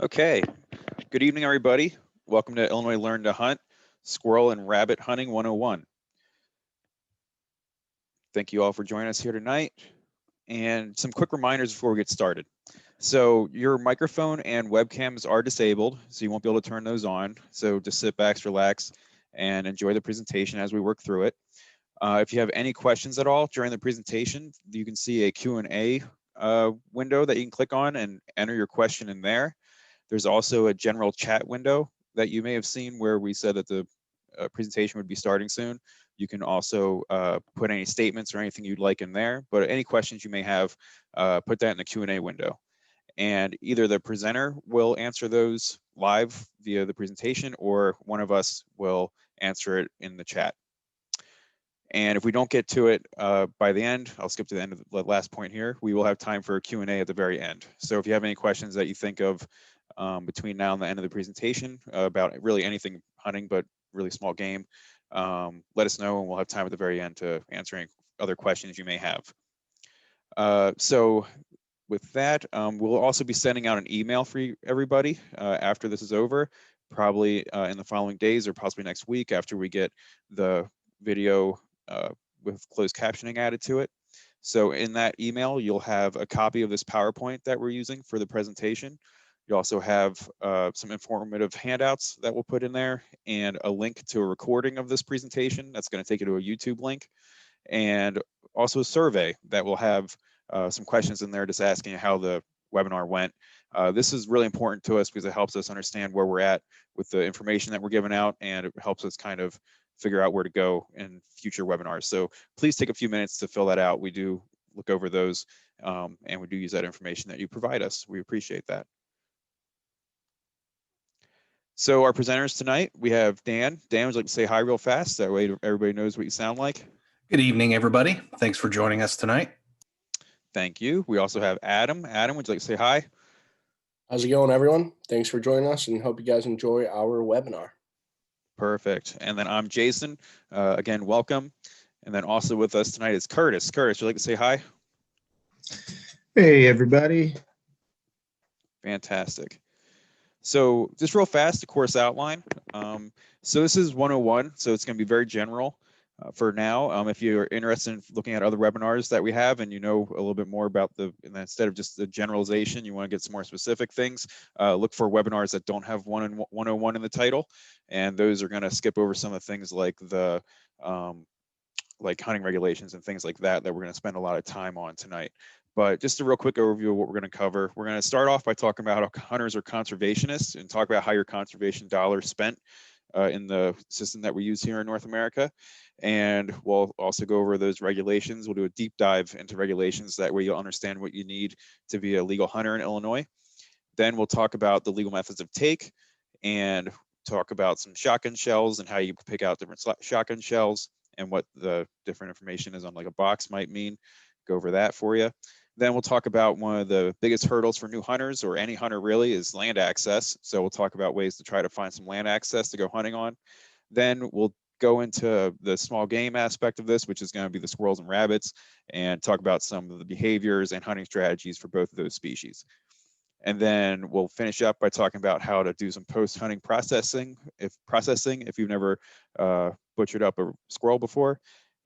Okay, good evening, everybody. Welcome to Illinois Learn to Hunt, Squirrel and Rabbit Hunting 101. Thank you all for joining us here tonight. And some quick reminders before we get started. So your microphone and webcams are disabled, so you won't be able to turn those on. So just sit back, relax, and enjoy the presentation as we work through it. If you have any questions at all during the presentation, you can see a Q&A window that you can click on and enter your question in there. There's also a general chat window that you may have seen where we said that the presentation would be starting soon. You can also put any statements or anything you'd like in there, but any questions you may have, put that in the Q&A window. And either the presenter will answer those live via the presentation, or one of us will answer it in the chat. And if we don't get to it by the end, I'll skip to the end of the last point here, we will have time for a Q&A at the very end. So if you have any questions that you think of between now and the end of the presentation about really anything hunting, but really small game, let us know and we'll have time at the very end to answer any other questions you may have. So with that, we'll also be sending out an email for everybody after this is over, probably in the following days or possibly next week after we get the video with closed captioning added to it. So in that email, you'll have a copy of this PowerPoint that we're using for the presentation. You also have some informative handouts that we'll put in there and a link to a recording of this presentation that's going to take you to a YouTube link, and also a survey that will have some questions in there just asking how the webinar went. This is really important to us because it helps us understand where we're at with the information that we're giving out, and it helps us kind of figure out where to go in future webinars. So please take a few minutes to fill that out. We do look over those and we do use that information that you provide us. We appreciate that. So our presenters tonight, we have Dan. Dan, would you like to say hi real fast? That way everybody knows what you sound like. Good evening, everybody. Thanks for joining us tonight. Thank you. We also have Adam. Adam, would you like to say hi? How's it going, everyone? Thanks for joining us and hope you guys enjoy our webinar. Perfect. And then I'm Jason. Again, welcome. And then also with us tonight is Curtis. Curtis, would you like to say hi? Hey, everybody. Fantastic. So just real fast, the course outline. So this is 101, so it's going to be very general for now. If you're interested in looking at other webinars that we have and you know a little bit more about and instead of just the generalization, you want to get some more specific things, look for webinars that don't have 101 in the title. And those are going to skip over some of the things like the like hunting regulations and things like that we're going to spend a lot of time on tonight. But just a real quick overview of what we're going to cover. We're going to start off by talking about how hunters are conservationists and talk about how your conservation dollars spent in the system that we use here in North America. And we'll also go over those regulations. We'll do a deep dive into regulations. That way you'll understand what you need to be a legal hunter in Illinois. Then we'll talk about the legal methods of take and talk about some shotgun shells and how you pick out different shotgun shells and what the different information is on like a box might mean. Go over that for you. Then we'll talk about one of the biggest hurdles for new hunters, or any hunter really, is land access. So we'll talk about ways to try to find some land access to go hunting on. Then we'll go into the small game aspect of this, which is going to be the squirrels and rabbits, and talk about some of the behaviors and hunting strategies for both of those species. And then we'll finish up by talking about how to do some post-hunting processing if you've never butchered up a squirrel before.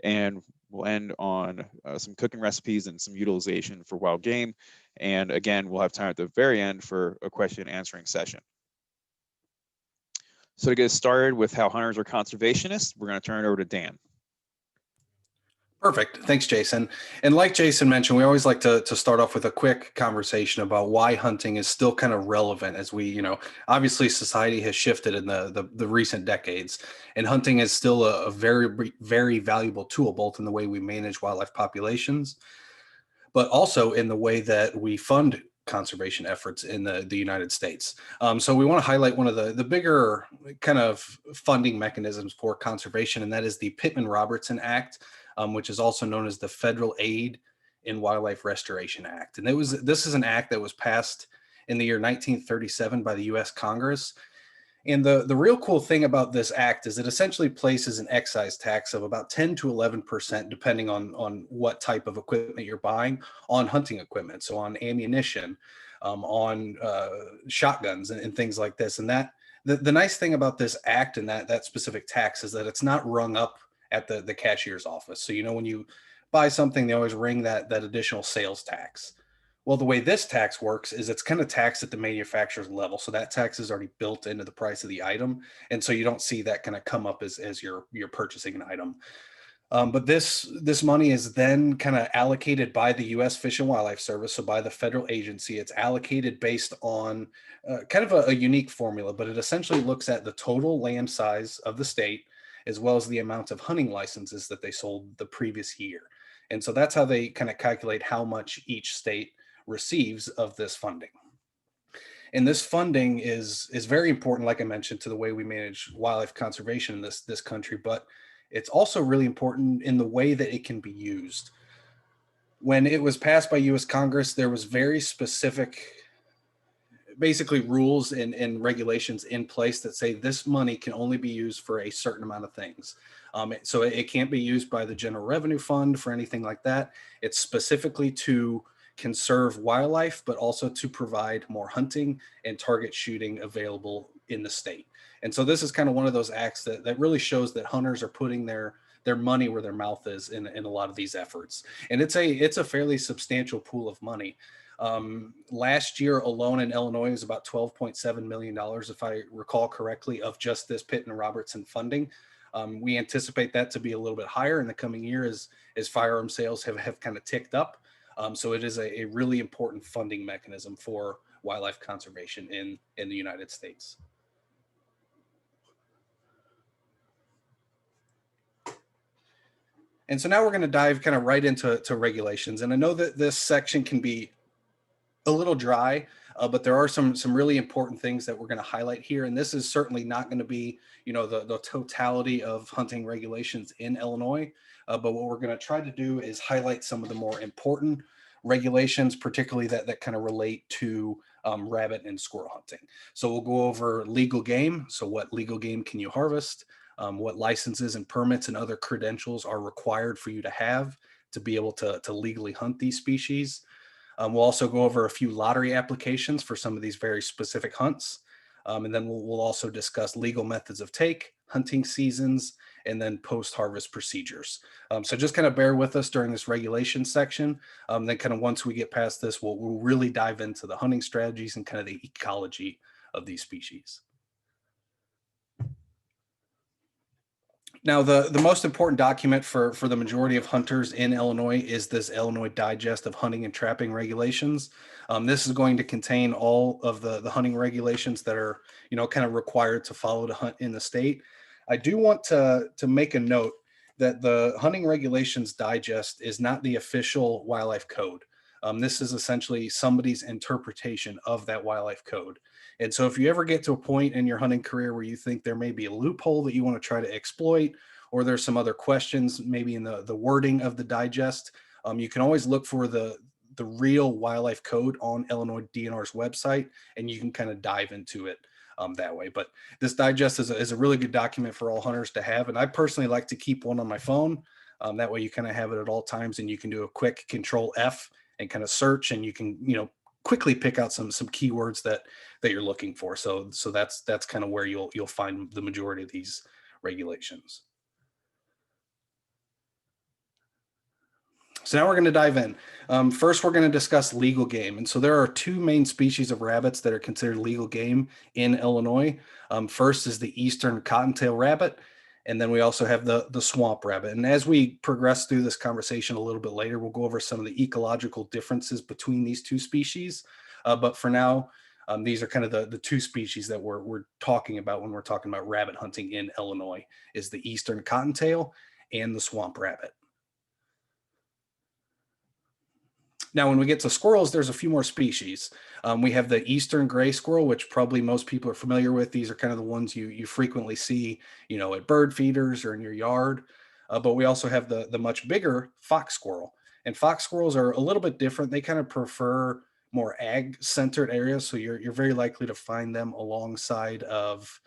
And we'll end on some cooking recipes and some utilization for wild game. And again, we'll have time at the very end for a question and answering session. So to get started with how hunters are conservationists, we're going to turn it over to Dan. Perfect. Thanks, Jason. And like Jason mentioned, we always like to start off with a quick conversation about why hunting is still kind of relevant as we, obviously society has shifted in the recent decades, and hunting is still a very, very valuable tool, both in the way we manage wildlife populations, but also in the way that we fund conservation efforts in the United States. So we want to highlight one of the bigger kind of funding mechanisms for conservation, and that is the Pittman-Robertson Act, which is also known as the Federal Aid in Wildlife Restoration Act. And this is an act that was passed in the year 1937 by the U.S. Congress. And the real cool thing about this act is it essentially places an excise tax of about 10 to 11%, depending on what type of equipment you're buying, on hunting equipment. So on ammunition, on shotguns and things like this. And that the nice thing about this act and that specific tax is that it's not rung up at the cashier's office. So, when you buy something, they always ring that additional sales tax. Well, the way this tax works is it's kind of taxed at the manufacturer's level. So that tax is already built into the price of the item. And so you don't see that kind of come up as you're purchasing an item. But this money is then kind of allocated by the U.S. Fish and Wildlife Service, so by the federal agency. It's allocated based on kind of a unique formula, but it essentially looks at the total land size of the state, as well as the amount of hunting licenses that they sold the previous year. And so that's how they kind of calculate how much each state receives of this funding. And this funding is very important, like I mentioned, to the way we manage wildlife conservation in this country, but it's also really important in the way that it can be used. When it was passed by US Congress, there was very specific, basically rules and regulations in place that say this money can only be used for a certain amount of things. So it can't be used by the general revenue fund for anything like that. It's specifically to conserve wildlife, but also to provide more hunting and target shooting available in the state. And so this is kind of one of those acts that really shows that hunters are putting their money where their mouth is in a lot of these efforts. And it's a fairly substantial pool of money. Last year alone in Illinois was about $12.7 million, if I recall correctly, of just this Pitt and Robertson funding. We anticipate that to be a little bit higher in the coming year as firearm sales have kind of ticked up. So it is a really important funding mechanism for wildlife conservation in the United States. And so now we're going to dive kind of right into regulations. And I know that this section can be a little dry, but there are some really important things that we're going to highlight here. And this is certainly not going to be, the totality of hunting regulations in Illinois. But what we're going to try to do is highlight some of the more important regulations, particularly that kind of relate to rabbit and squirrel hunting. So we'll go over legal game. So what legal game can you harvest? What licenses and permits and other credentials are required for you to have to be able to legally hunt these species. We'll also go over a few lottery applications for some of these very specific hunts. And then we'll also discuss legal methods of take, hunting seasons, and then post-harvest procedures. So just kind of bear with us during this regulation section. Then kind of once we get past this, we'll really dive into the hunting strategies and kind of the ecology of these species. Now, the most important document for the majority of hunters in Illinois is this Illinois Digest of Hunting and Trapping Regulations. This is going to contain all of the hunting regulations that are, kind of required to follow to hunt in the state. I do want to make a note that the Hunting Regulations Digest is not the official wildlife code. This is essentially somebody's interpretation of that wildlife code. And so if you ever get to a point in your hunting career where you think there may be a loophole that you want to try to exploit, or there's some other questions maybe in the wording of the digest, you can always look for the real wildlife code on Illinois DNR's website, and you can kind of dive into it that way. But this digest is a really good document for all hunters to have. And I personally like to keep one on my phone. That way you kind of have it at all times, and you can do a quick Control F and kind of search, and you can, quickly pick out some keywords that you're looking for. So that's kind of where you'll find the majority of these regulations. So now we're going to dive in. First, we're going to discuss legal game. And so there are two main species of rabbits that are considered legal game in Illinois. First is the eastern cottontail rabbit. And then we also have the swamp rabbit. And as we progress through this conversation a little bit later, we'll go over some of the ecological differences between these two species. But for now, these are kind of the two species that we're talking about when we're talking about rabbit hunting in Illinois, is the eastern cottontail and the swamp rabbit. Now, when we get to squirrels, there's a few more species. We have the eastern gray squirrel, which probably most people are familiar with. These are kind of the ones you frequently see, at bird feeders or in your yard. But we also have the much bigger fox squirrel. And fox squirrels are a little bit different. They kind of prefer more ag centered areas. So you're very likely to find them alongside of,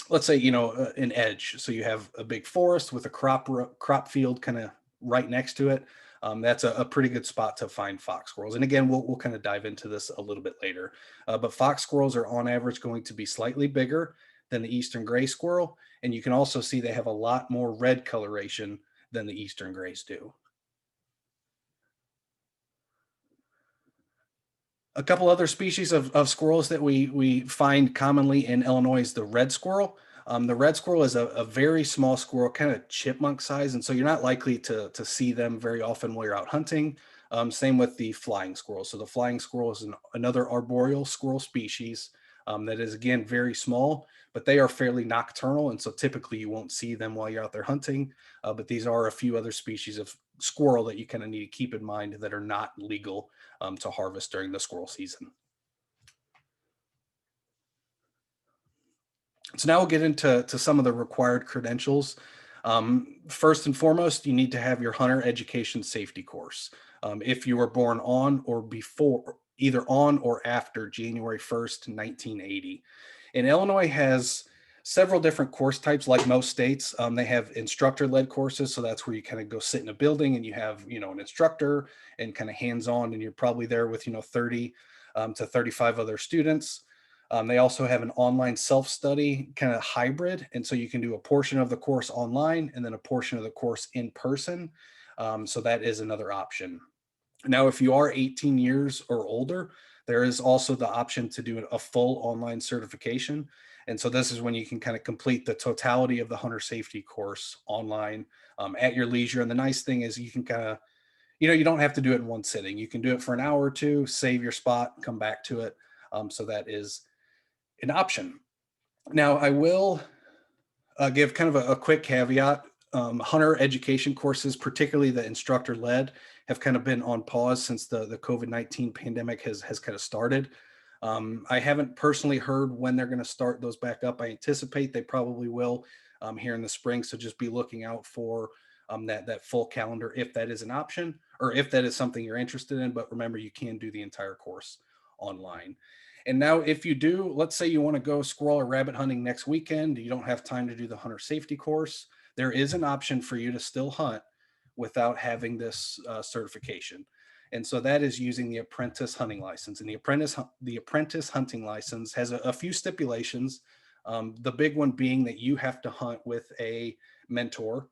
let's say, an edge. So you have a big forest with a crop field kind of right next to it. That's a pretty good spot to find fox squirrels. And again, we'll kind of dive into this a little bit later. But fox squirrels are on average going to be slightly bigger than the eastern gray squirrel. And you can also see they have a lot more red coloration than the eastern grays do. A couple other species of squirrels that we find commonly in Illinois is the red squirrel. The red squirrel is a very small squirrel, kind of chipmunk size, and so you're not likely to see them very often while you're out hunting. Same with the flying squirrel. So the flying squirrel is another arboreal squirrel species that is, again, very small, but they are fairly nocturnal, and so typically you won't see them while you're out there hunting. But these are a few other species of squirrel that you kind of need to keep in mind that are not legal to harvest during the squirrel season. So now we'll get into some of the required credentials. First and foremost, you need to have your hunter education safety course. If you were born on or before, either on or after January 1st, 1980. And Illinois has several different course types, like most states. They have instructor-led courses, so that's where you kind of go sit in a building and you have, an instructor and kind of hands-on, and you're probably there with, 30 to 35 other students. They also have an online self-study kind of hybrid, and so you can do a portion of the course online and then a portion of the course in person. So that is another option. Now, if you are 18 years or older, there is also the option to do a full online certification. And so this is when you can kind of complete the totality of the hunter safety course online at your leisure. And the nice thing is you can kind of, you don't have to do it in one sitting. You can do it for an hour or two, save your spot, come back to it. So that is an option. Now, I will give kind of a quick caveat. Hunter education courses, particularly the instructor-led, have kind of been on pause since the COVID-19 pandemic has kind of started. I haven't personally heard when they're going to start those back up. I anticipate they probably will here in the spring. So just be looking out for that full calendar if that is an option or if that is something you're interested in. But remember, you can do the entire course online. And now if you do, let's say you want to go squirrel or rabbit hunting next weekend, you don't have time to do the hunter safety course, there is an option for you to still hunt without having this certification. And so that is using the apprentice hunting license. And the apprentice hunting license has a few stipulations. The big one being that you have to hunt with a mentor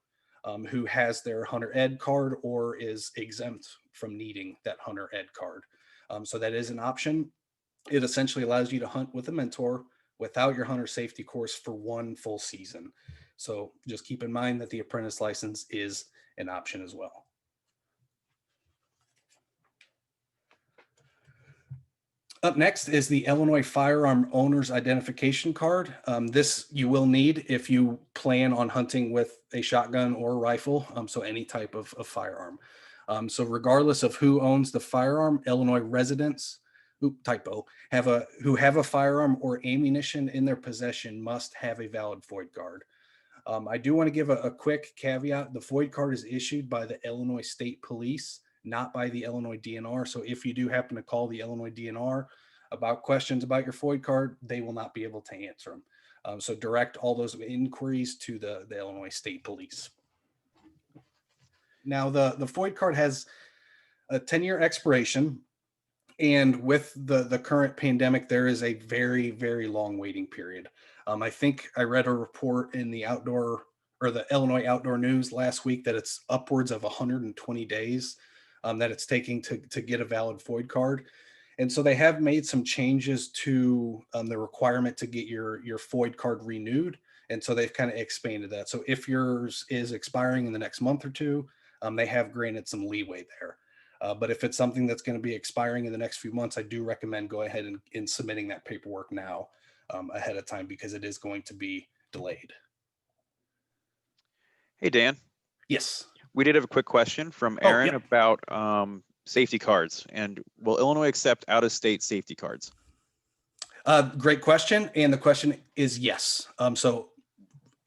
who has their hunter ed card or is exempt from needing that hunter ed card. So that is an option. It essentially allows you to hunt with a mentor without your hunter safety course for one full season. So just keep in mind that the apprentice license is an option as well. Up next is the Illinois Firearm Owner's Identification Card. This you will need if you plan on hunting with a shotgun or a rifle, so any type of firearm. So regardless of who owns the firearm, Illinois residents who have a firearm or ammunition in their possession must have a valid FOID card. I do want to give a quick caveat. The FOID card is issued by the Illinois State Police, not by the Illinois DNR. So if you do happen to call the Illinois DNR about questions about your FOID card, they will not be able to answer them. So direct all those inquiries to the Illinois State Police. Now, the FOID card has a 10-year expiration. And with the current pandemic, there is a very, very long waiting period. I think I read a report in the Illinois Outdoor News last week that it's upwards of 120 days that it's taking to get a valid FOID card. And so they have made some changes to the requirement to get your FOID card renewed. And so they've kind of expanded that. So if yours is expiring in the next month or two, they have granted some leeway there. But if it's something that's going to be expiring in the next few months, I do recommend go ahead and submitting that paperwork now ahead of time because it is going to be delayed. Hey, Dan. Yes. We did have a quick question from Aaron about safety cards. And will Illinois accept out-of-state safety cards? Great question. And the question is yes. So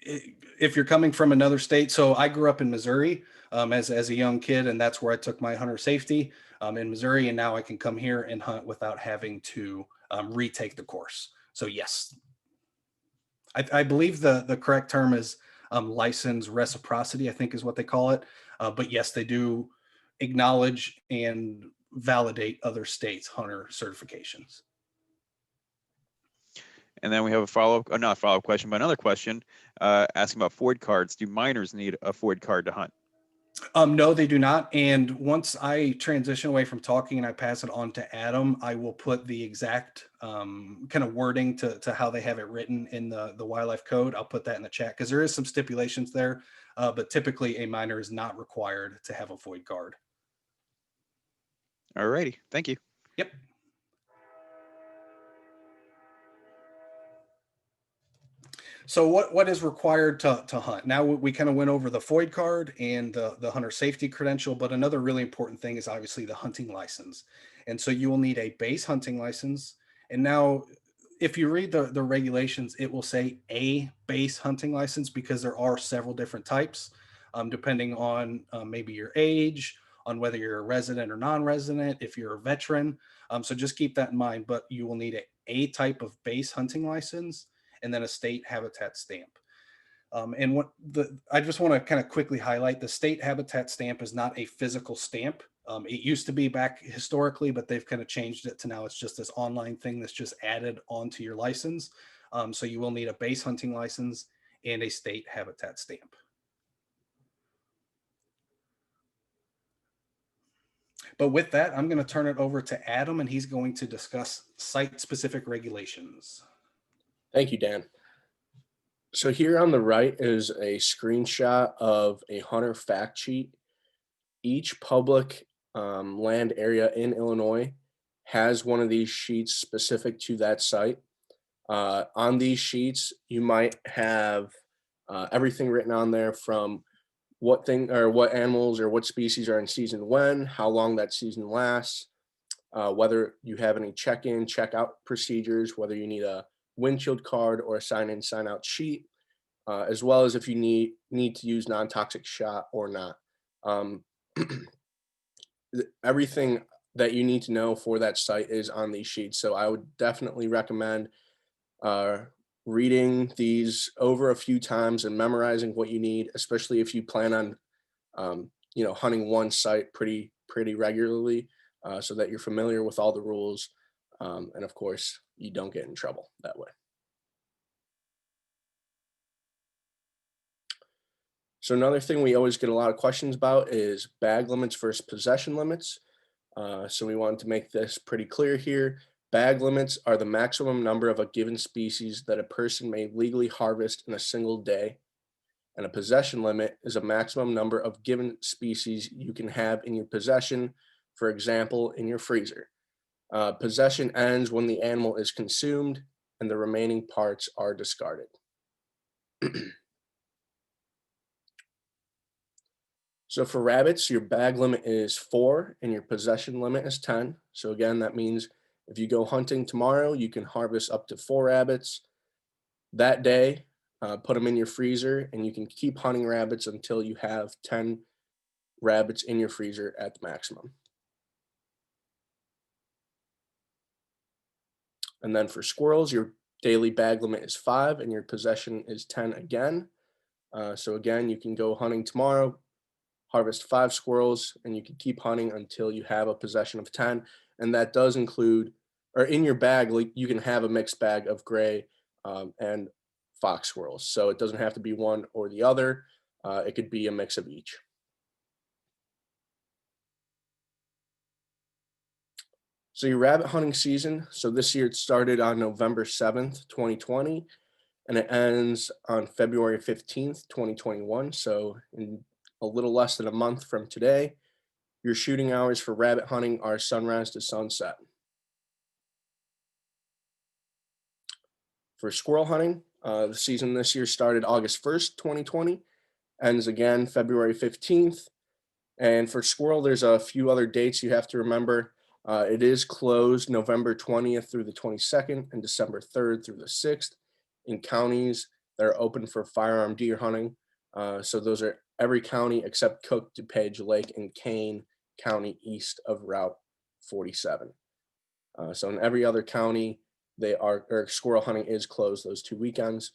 if you're coming from another state, so I grew up in Missouri. as a young kid, and that's where I took my hunter safety in Missouri, and now I can come here and hunt without having to retake the course. So yes, I believe the correct term is license reciprocity, I think is what they call it. But yes, they do acknowledge and validate other states' hunter certifications. And then we have a follow-up, not a follow-up question, but another question asking about FOID cards. Do minors need a FOID card to hunt? No, they do not. And once I transition away from talking and I pass it on to Adam, I will put the exact kind of wording to how they have it written in the wildlife code. I'll put that in the chat because there is some stipulations there, but typically a minor is not required to have a FOID card. All righty, thank you. Yep. So what is required to hunt? Now we kind of went over the FOID card and the hunter safety credential, but another really important thing is obviously the hunting license. And so you will need a base hunting license. And now if you read the regulations, it will say a base hunting license because there are several different types depending on maybe your age, on whether you're a resident or non-resident, if you're a veteran. So just keep that in mind, but you will need a type of base hunting license and then a state habitat stamp. And I just want to kind of quickly highlight, the state habitat stamp is not a physical stamp. It used to be back historically, but they've kind of changed it to now it's just this online thing that's just added onto your license. So you will need a base hunting license and a state habitat stamp. But with that, I'm going to turn it over to Adam, and he's going to discuss site-specific regulations. Thank you, Dan. So here on the right is a screenshot of a hunter fact sheet. Each public land area in Illinois has one of these sheets specific to that site. On these sheets, you might have everything written on there from what animals or what species are in season when, how long that season lasts, whether you have any check-in, check-out procedures, whether you need a windshield card or a sign-in, sign-out sheet, as well as if you need to use non-toxic shot or not. Everything that you need to know for that site is on these sheets. So I would definitely recommend reading these over a few times and memorizing what you need, especially if you plan on hunting one site pretty regularly, so that you're familiar with all the rules, and of course you don't get in trouble that way. So another thing we always get a lot of questions about is bag limits versus possession limits. So we wanted to make this pretty clear here. Bag limits are the maximum number of a given species that a person may legally harvest in a single day. And a possession limit is a maximum number of given species you can have in your possession, for example, in your freezer. Possession ends when the animal is consumed and the remaining parts are discarded. So for rabbits, your bag limit is 4 and your possession limit is 10. So again, that means if you go hunting tomorrow, you can harvest up to 4 rabbits that day, put them in your freezer, and you can keep hunting rabbits until you have 10 rabbits in your freezer at the maximum. And then for squirrels, your daily bag limit is 5 and your possession is 10 again. So again, you can go hunting tomorrow, harvest 5 squirrels, and you can keep hunting until you have a possession of 10. And that does include, or in your bag, like you can have a mixed bag of gray and fox squirrels. So it doesn't have to be one or the other. It could be a mix of each. So your rabbit hunting season, so this year it started on November 7th, 2020, and it ends on February 15th, 2021. So in a little less than a month from today, your shooting hours for rabbit hunting are sunrise to sunset. For squirrel hunting, the season this year started August 1st, 2020, ends again February 15th. And for squirrel, there's a few other dates you have to remember. It is closed November 20th through the 22nd and December 3rd through the 6th in counties that are open for firearm deer hunting. So those are every county except Cook, DuPage, Lake, and Kane County east of Route 47. So in every other county, squirrel hunting is closed those 2 weekends.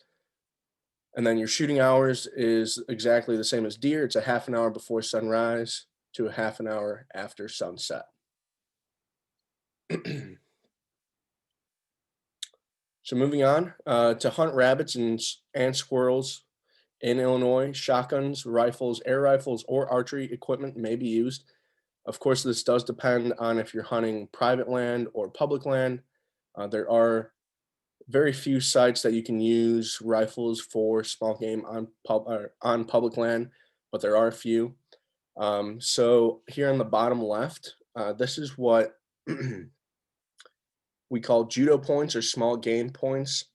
And then your shooting hours is exactly the same as deer. It's a half an hour before sunrise to a half an hour after sunset. So moving on, to hunt rabbits and squirrels in Illinois, shotguns, rifles, air rifles, or archery equipment may be used. Of course, this does depend on if you're hunting private land or public land. There are very few sites that you can use rifles for small game on public land, but there are a few. So here on the bottom left, this is what we call judo points or small game points.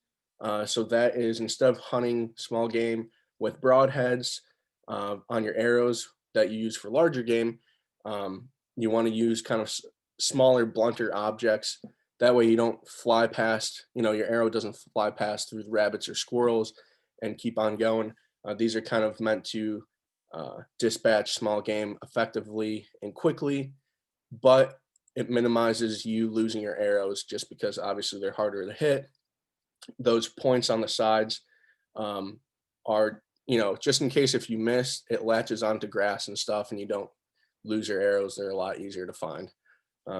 So that is, instead of hunting small game with broadheads on your arrows that you use for larger game, you want to use kind of smaller, blunter objects. That way you don't fly past, your arrow doesn't fly past through the rabbits or squirrels and keep on going. These are kind of meant to dispatch small game effectively and quickly, but it minimizes you losing your arrows just because obviously they're harder to hit. Those points on the sides are, just in case if you miss, it latches onto grass and stuff and you don't lose your arrows. They're a lot easier to find.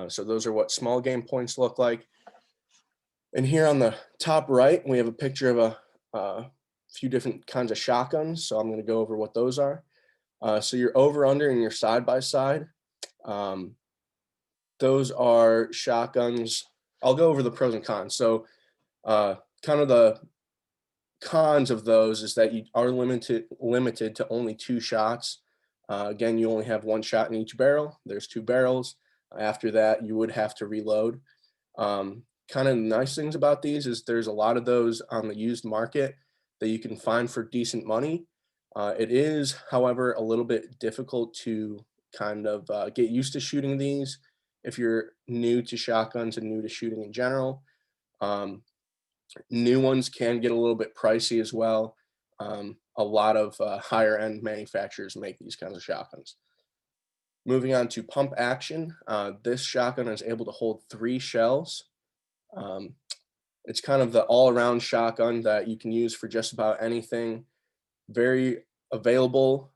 So those are what small game points look like. And here on the top right, we have a picture of a few different kinds of shotguns. So I'm going to go over what those are. So your over under and your side by side. Those are shotguns. I'll go over the pros and cons. So kind of the cons of those is that you are limited to only 2 shots. Again, you only have 1 shot in each barrel. There's 2 barrels. After that, you would have to reload. Kind of nice things about these is there's a lot of those on the used market that you can find for decent money. It is, however, a little bit difficult to kind of get used to shooting these if you're new to shotguns and new to shooting in general. New ones can get a little bit pricey as well. A lot of higher end manufacturers make these kinds of shotguns. Moving on to pump action, this shotgun is able to hold 3 shells. It's kind of the all-around shotgun that you can use for just about anything. Very available,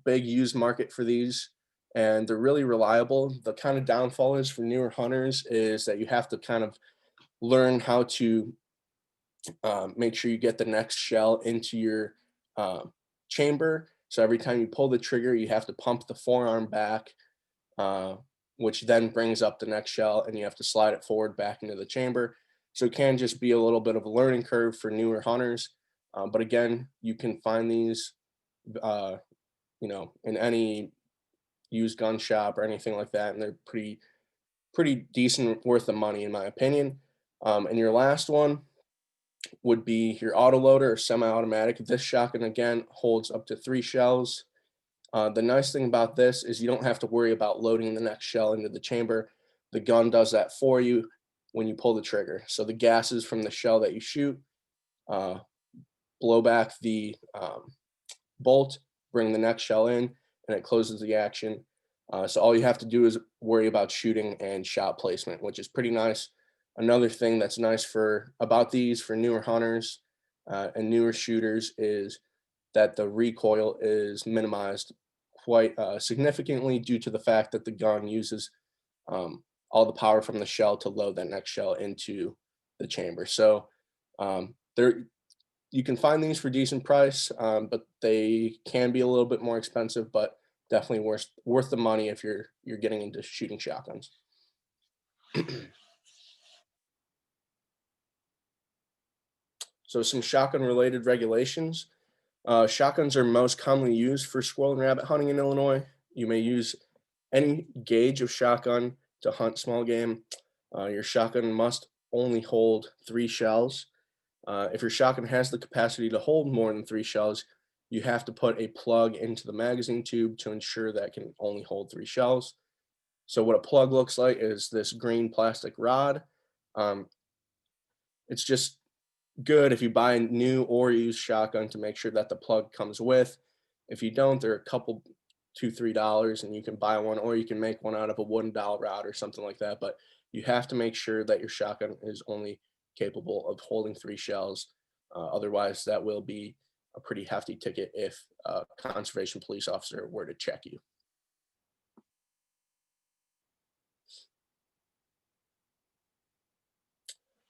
big used market for these, and they're really reliable. The kind of downfall is for newer hunters is that you have to kind of learn how to make sure you get the next shell into your chamber. So every time you pull the trigger, you have to pump the forearm back, which then brings up the next shell, and you have to slide it forward back into the chamber. So it can just be a little bit of a learning curve for newer hunters. But again, you can find these, in any used gun shop or anything like that, and they're pretty decent, worth the money in my opinion. And your last one would be your autoloader or semi-automatic. This shotgun again holds up to 3 shells. The nice thing about this is you don't have to worry about loading the next shell into the chamber. The gun does that for you when you pull the trigger. So the gases from the shell that you shoot blow back the bolt, bring the next shell in, and it closes the action. So all you have to do is worry about shooting and shot placement, which is pretty nice. Another thing that's nice about these for newer hunters and newer shooters is that the recoil is minimized quite significantly due to the fact that the gun uses all the power from the shell to load that next shell into the chamber. So you can find these for decent price, but they can be a little bit more expensive, but definitely worth the money if you're getting into shooting shotguns. So some shotgun related regulations. Shotguns are most commonly used for squirrel and rabbit hunting in Illinois. You may use any gauge of shotgun to hunt small game. Your shotgun must only hold 3 shells. If your shotgun has the capacity to hold more than 3 shells, you have to put a plug into the magazine tube to ensure that it can only hold 3 shells. So what a plug looks like is this green plastic rod. It's just good if you buy a new or used shotgun to make sure that the plug comes with. If you don't, they're a couple, $2-3, and you can buy one, or you can make one out of a wooden dowel rod or something like that. But you have to make sure that your shotgun is only capable of holding 3 shells. Otherwise, that will be a pretty hefty ticket if a conservation police officer were to check you.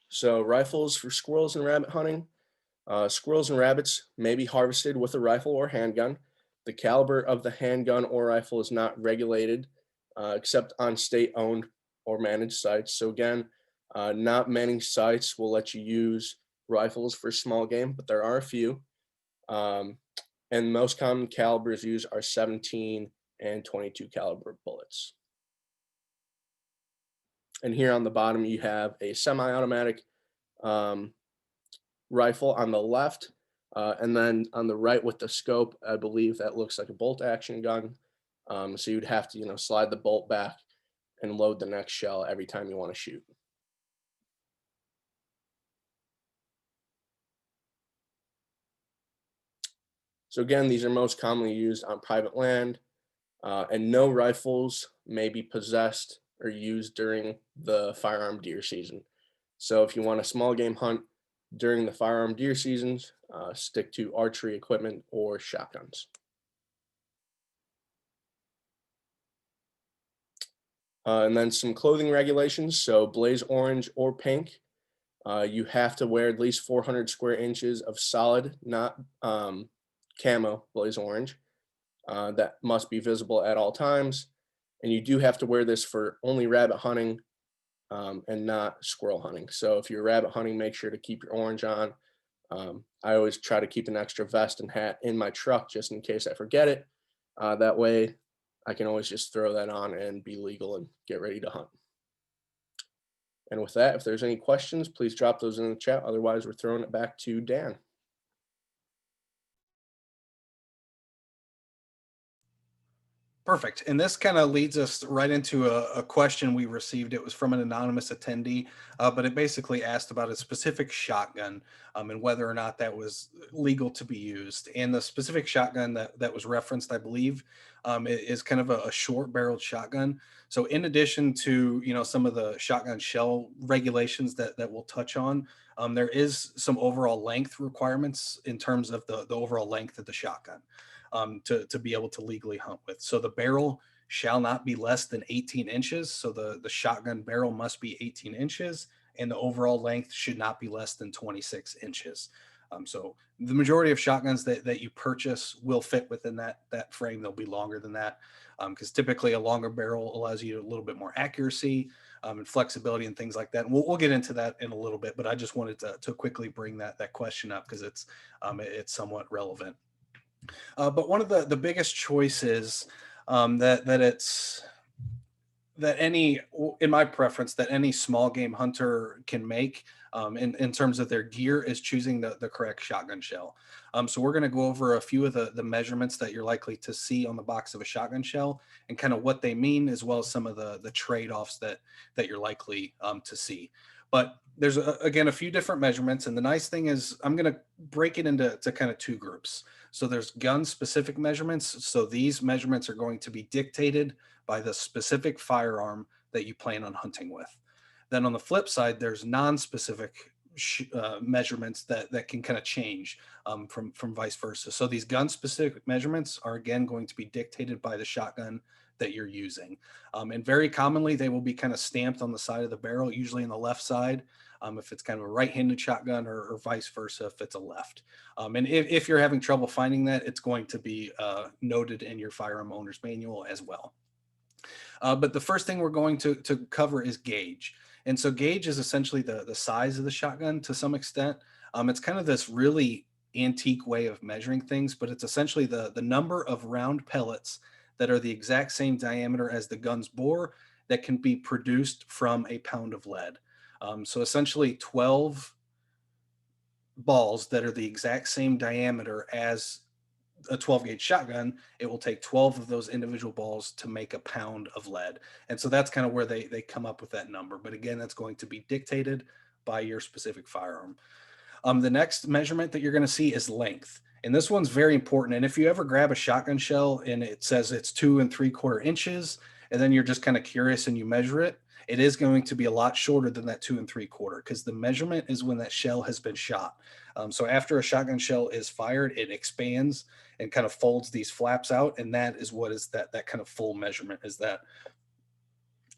So rifles for squirrels and rabbit hunting. Squirrels and rabbits may be harvested with a rifle or handgun. The caliber of the handgun or rifle is not regulated except on state-owned or managed sites. So again, not many sites will let you use rifles for small game, but there are a few. And most common calibers used are 17 and 22 caliber bullets. And here on the bottom, you have a semi-automatic rifle on the left. And then on the right with the scope, I believe that looks like a bolt action gun. So you'd have to, slide the bolt back and load the next shell every time you want to shoot. So again, these are most commonly used on private land, and no rifles may be possessed or used during the firearm deer season. So if you want a small game hunt during the firearm deer seasons, stick to archery equipment or shotguns. And then some clothing regulations. So blaze orange or pink, you have to wear at least 400 square inches of solid, not camo blaze orange. That must be visible at all times. And you do have to wear this for only rabbit hunting and not squirrel hunting. So if you're rabbit hunting, make sure to keep your orange on. I always try to keep an extra vest and hat in my truck just in case I forget it. That way I can always just throw that on and be legal and get ready to hunt. And with that, if there's any questions, please drop those in the chat. Otherwise, we're throwing it back to Dan. Perfect. And this kind of leads us right into a question we received. It was from an anonymous attendee, but it basically asked about a specific shotgun and whether or not that was legal to be used. And the specific shotgun that was referenced, I believe, is kind of a short barreled shotgun. So in addition to, some of the shotgun shell regulations that we'll touch on, there is some overall length requirements in terms of the overall length of the shotgun. To be able to legally hunt with. So the barrel shall not be less than 18 inches. So the shotgun barrel must be 18 inches and the overall length should not be less than 26 inches. So the majority of shotguns that you purchase will fit within that frame. They'll be longer than that because typically a longer barrel allows you a little bit more accuracy and flexibility and things like that. And we'll get into that in a little bit, but I just wanted to quickly bring that question up because it's somewhat relevant. But one of the biggest choices in my preference, that any small game hunter can make in terms of their gear is choosing the correct shotgun shell. So we're going to go over a few of the measurements that you're likely to see on the box of a shotgun shell and kind of what they mean, as well as some of the trade-offs that you're likely to see. But there's again a few different measurements, and the nice thing is I'm going to break it into kind of 2 groups. So there's gun specific measurements. So these measurements are going to be dictated by the specific firearm that you plan on hunting with. Then on the flip side, there's non-specific measurements that can kind of change from vice versa. So these gun specific measurements are again going to be dictated by the shotgun that you're using. And very commonly they will be kind of stamped on the side of the barrel, usually on the left side. If it's kind of a right-handed shotgun or vice versa, if it's a left. And if you're having trouble finding that, it's going to be noted in your firearm owner's manual as well. But the first thing we're going to cover is gauge. And so gauge is essentially the size of the shotgun to some extent. It's kind of this really antique way of measuring things, but it's essentially the number of round pellets that are the exact same diameter as the gun's bore that can be produced from a pound of lead. So essentially 12 balls that are the exact same diameter as a 12 gauge shotgun, it will take 12 of those individual balls to make a pound of lead. And so that's kind of where they come up with that number. But again, that's going to be dictated by your specific firearm. The next measurement that you're going to see is length. And this one's very important. And if you ever grab a shotgun shell and it says it's 2 3/4 inches, and then you're just kind of curious and you measure it, it is going to be a lot shorter than that 2 3/4, because the measurement is when that shell has been shot. So after a shotgun shell is fired, it expands and kind of folds these flaps out. And that is what is that kind of full measurement, is that,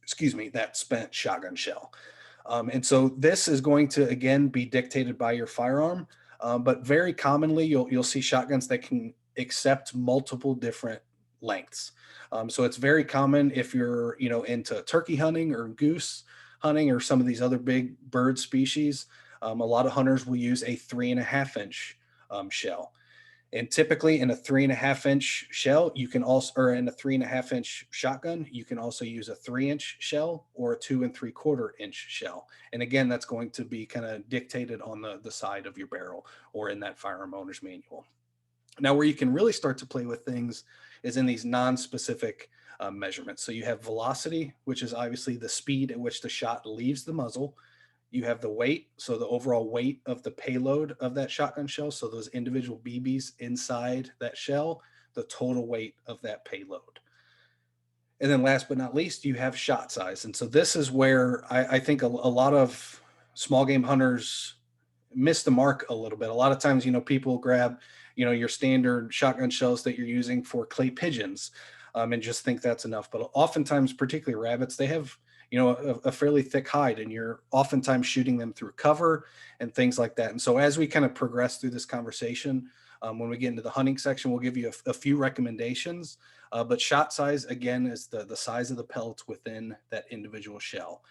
excuse me, that spent shotgun shell. And so this is going to, again, be dictated by your firearm. But very commonly, you'll see shotguns that can accept multiple different lengths. So it's very common if you're, into turkey hunting or goose hunting or some of these other big bird species. A lot of hunters will use a 3.5 inch shell. And typically in a 3.5 inch shell, you can also, or in a 3.5 inch shotgun, you can also use a 3 inch shell or a 2 3/4 inch shell. And again, that's going to be kind of dictated on the side of your barrel or in that firearm owner's manual. Now, where you can really start to play with things is in these non-specific measurements. So you have velocity, which is obviously the speed at which the shot leaves the muzzle. You have the weight, so the overall weight of the payload of that shotgun shell, so those individual BBs inside that shell, the total weight of that payload. And then last but not least, you have shot size. And so this is where I think a lot of small game hunters miss the mark a little bit. A lot of times, people grab, your standard shotgun shells that you're using for clay pigeons and just think that's enough. But oftentimes, particularly rabbits, they have a fairly thick hide, and you're oftentimes shooting them through cover and things like that. And so as we kind of progress through this conversation, when we get into the hunting section, we'll give you a few recommendations. But shot size, again, is the size of the pellets within that individual shell.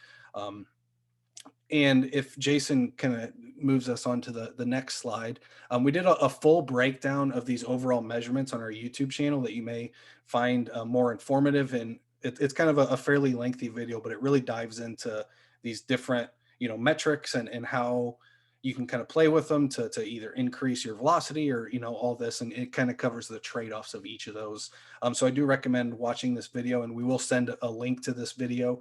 And if Jason kind of moves us on to the next slide, we did a full breakdown of these overall measurements on our YouTube channel that you may find more informative. And it's kind of a fairly lengthy video, but it really dives into these different, metrics and how you can kind of play with them to either increase your velocity or, all this. And it kind of covers the trade-offs of each of those. So I do recommend watching this video, and we will send a link to this video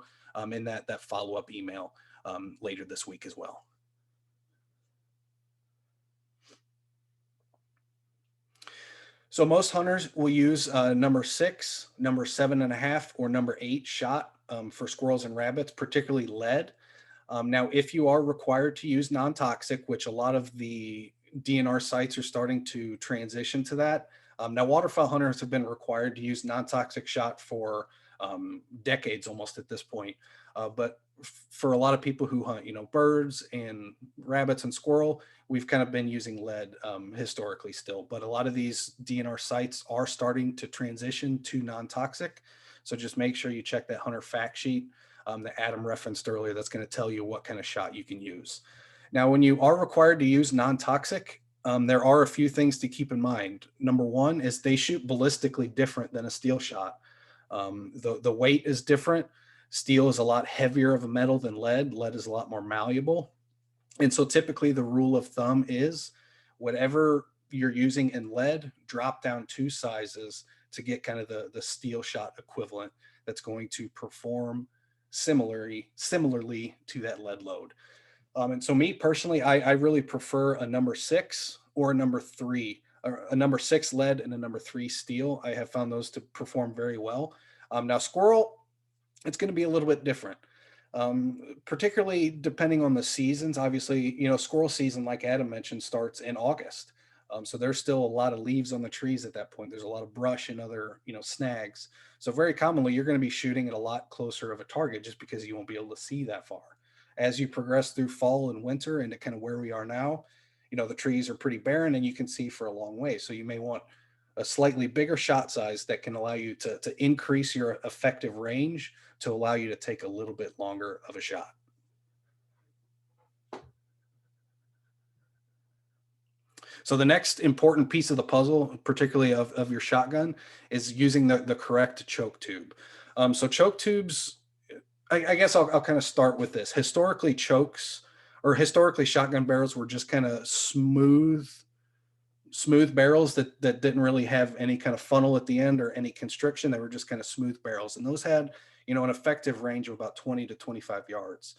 in that follow-up email later this week as well. So most hunters will use number 6, number 7.5, or number 8 shot for squirrels and rabbits, particularly lead. Now, if you are required to use non-toxic, which a lot of the DNR sites are starting to transition to that. Now, waterfowl hunters have been required to use non-toxic shot for decades almost at this point. But for a lot of people who hunt, birds and rabbits and squirrel, we've kind of been using lead historically still. But a lot of these DNR sites are starting to transition to non-toxic. So just make sure you check that hunter fact sheet that Adam referenced earlier. That's going to tell you what kind of shot you can use. Now, when you are required to use non-toxic, there are a few things to keep in mind. Number one is they shoot ballistically different than a steel shot. The weight is different. Steel is a lot heavier of a metal than lead. Lead is a lot more malleable. And so typically the rule of thumb is whatever you're using in lead, drop down 2 sizes to get kind of the steel shot equivalent that's going to perform similarly to that lead load. And so me personally, I really prefer a number 6 or a number 3, or a number 6 lead and a number 3 steel. I have found those to perform very well. Now squirrel, it's going to be a little bit different, particularly depending on the seasons. Obviously, squirrel season, like Adam mentioned, starts in August. So there's still a lot of leaves on the trees at that point. There's a lot of brush and other, snags. So very commonly, you're going to be shooting at a lot closer of a target just because you won't be able to see that far. As you progress through fall and winter into kind of where we are now, the trees are pretty barren and you can see for a long way. So you may want a slightly bigger shot size that can allow you to increase your effective range to allow you to take a little bit longer of a shot. So the next important piece of the puzzle, particularly of your shotgun, is using the correct choke tube. So choke tubes, I guess I'll kind of start with this. Historically, shotgun barrels were just kind of smooth barrels that didn't really have any kind of funnel at the end or any constriction. They were just kind of smooth barrels. And those had, an effective range of about 20 to 25 yards.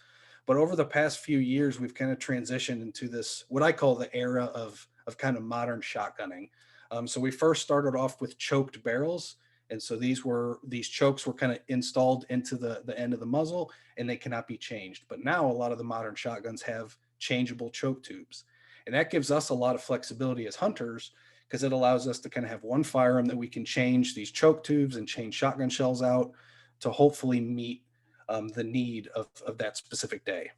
But over the past few years, we've kind of transitioned into this, what I call the era of of kind of modern shotgunning. So we first started off with choked barrels. And so these chokes were kind of installed into the end of the muzzle, and they cannot be changed. But now a lot of the modern shotguns have changeable choke tubes. And that gives us a lot of flexibility as hunters, because it allows us to kind of have one firearm that we can change these choke tubes and change shotgun shells out to hopefully meet the need of that specific day.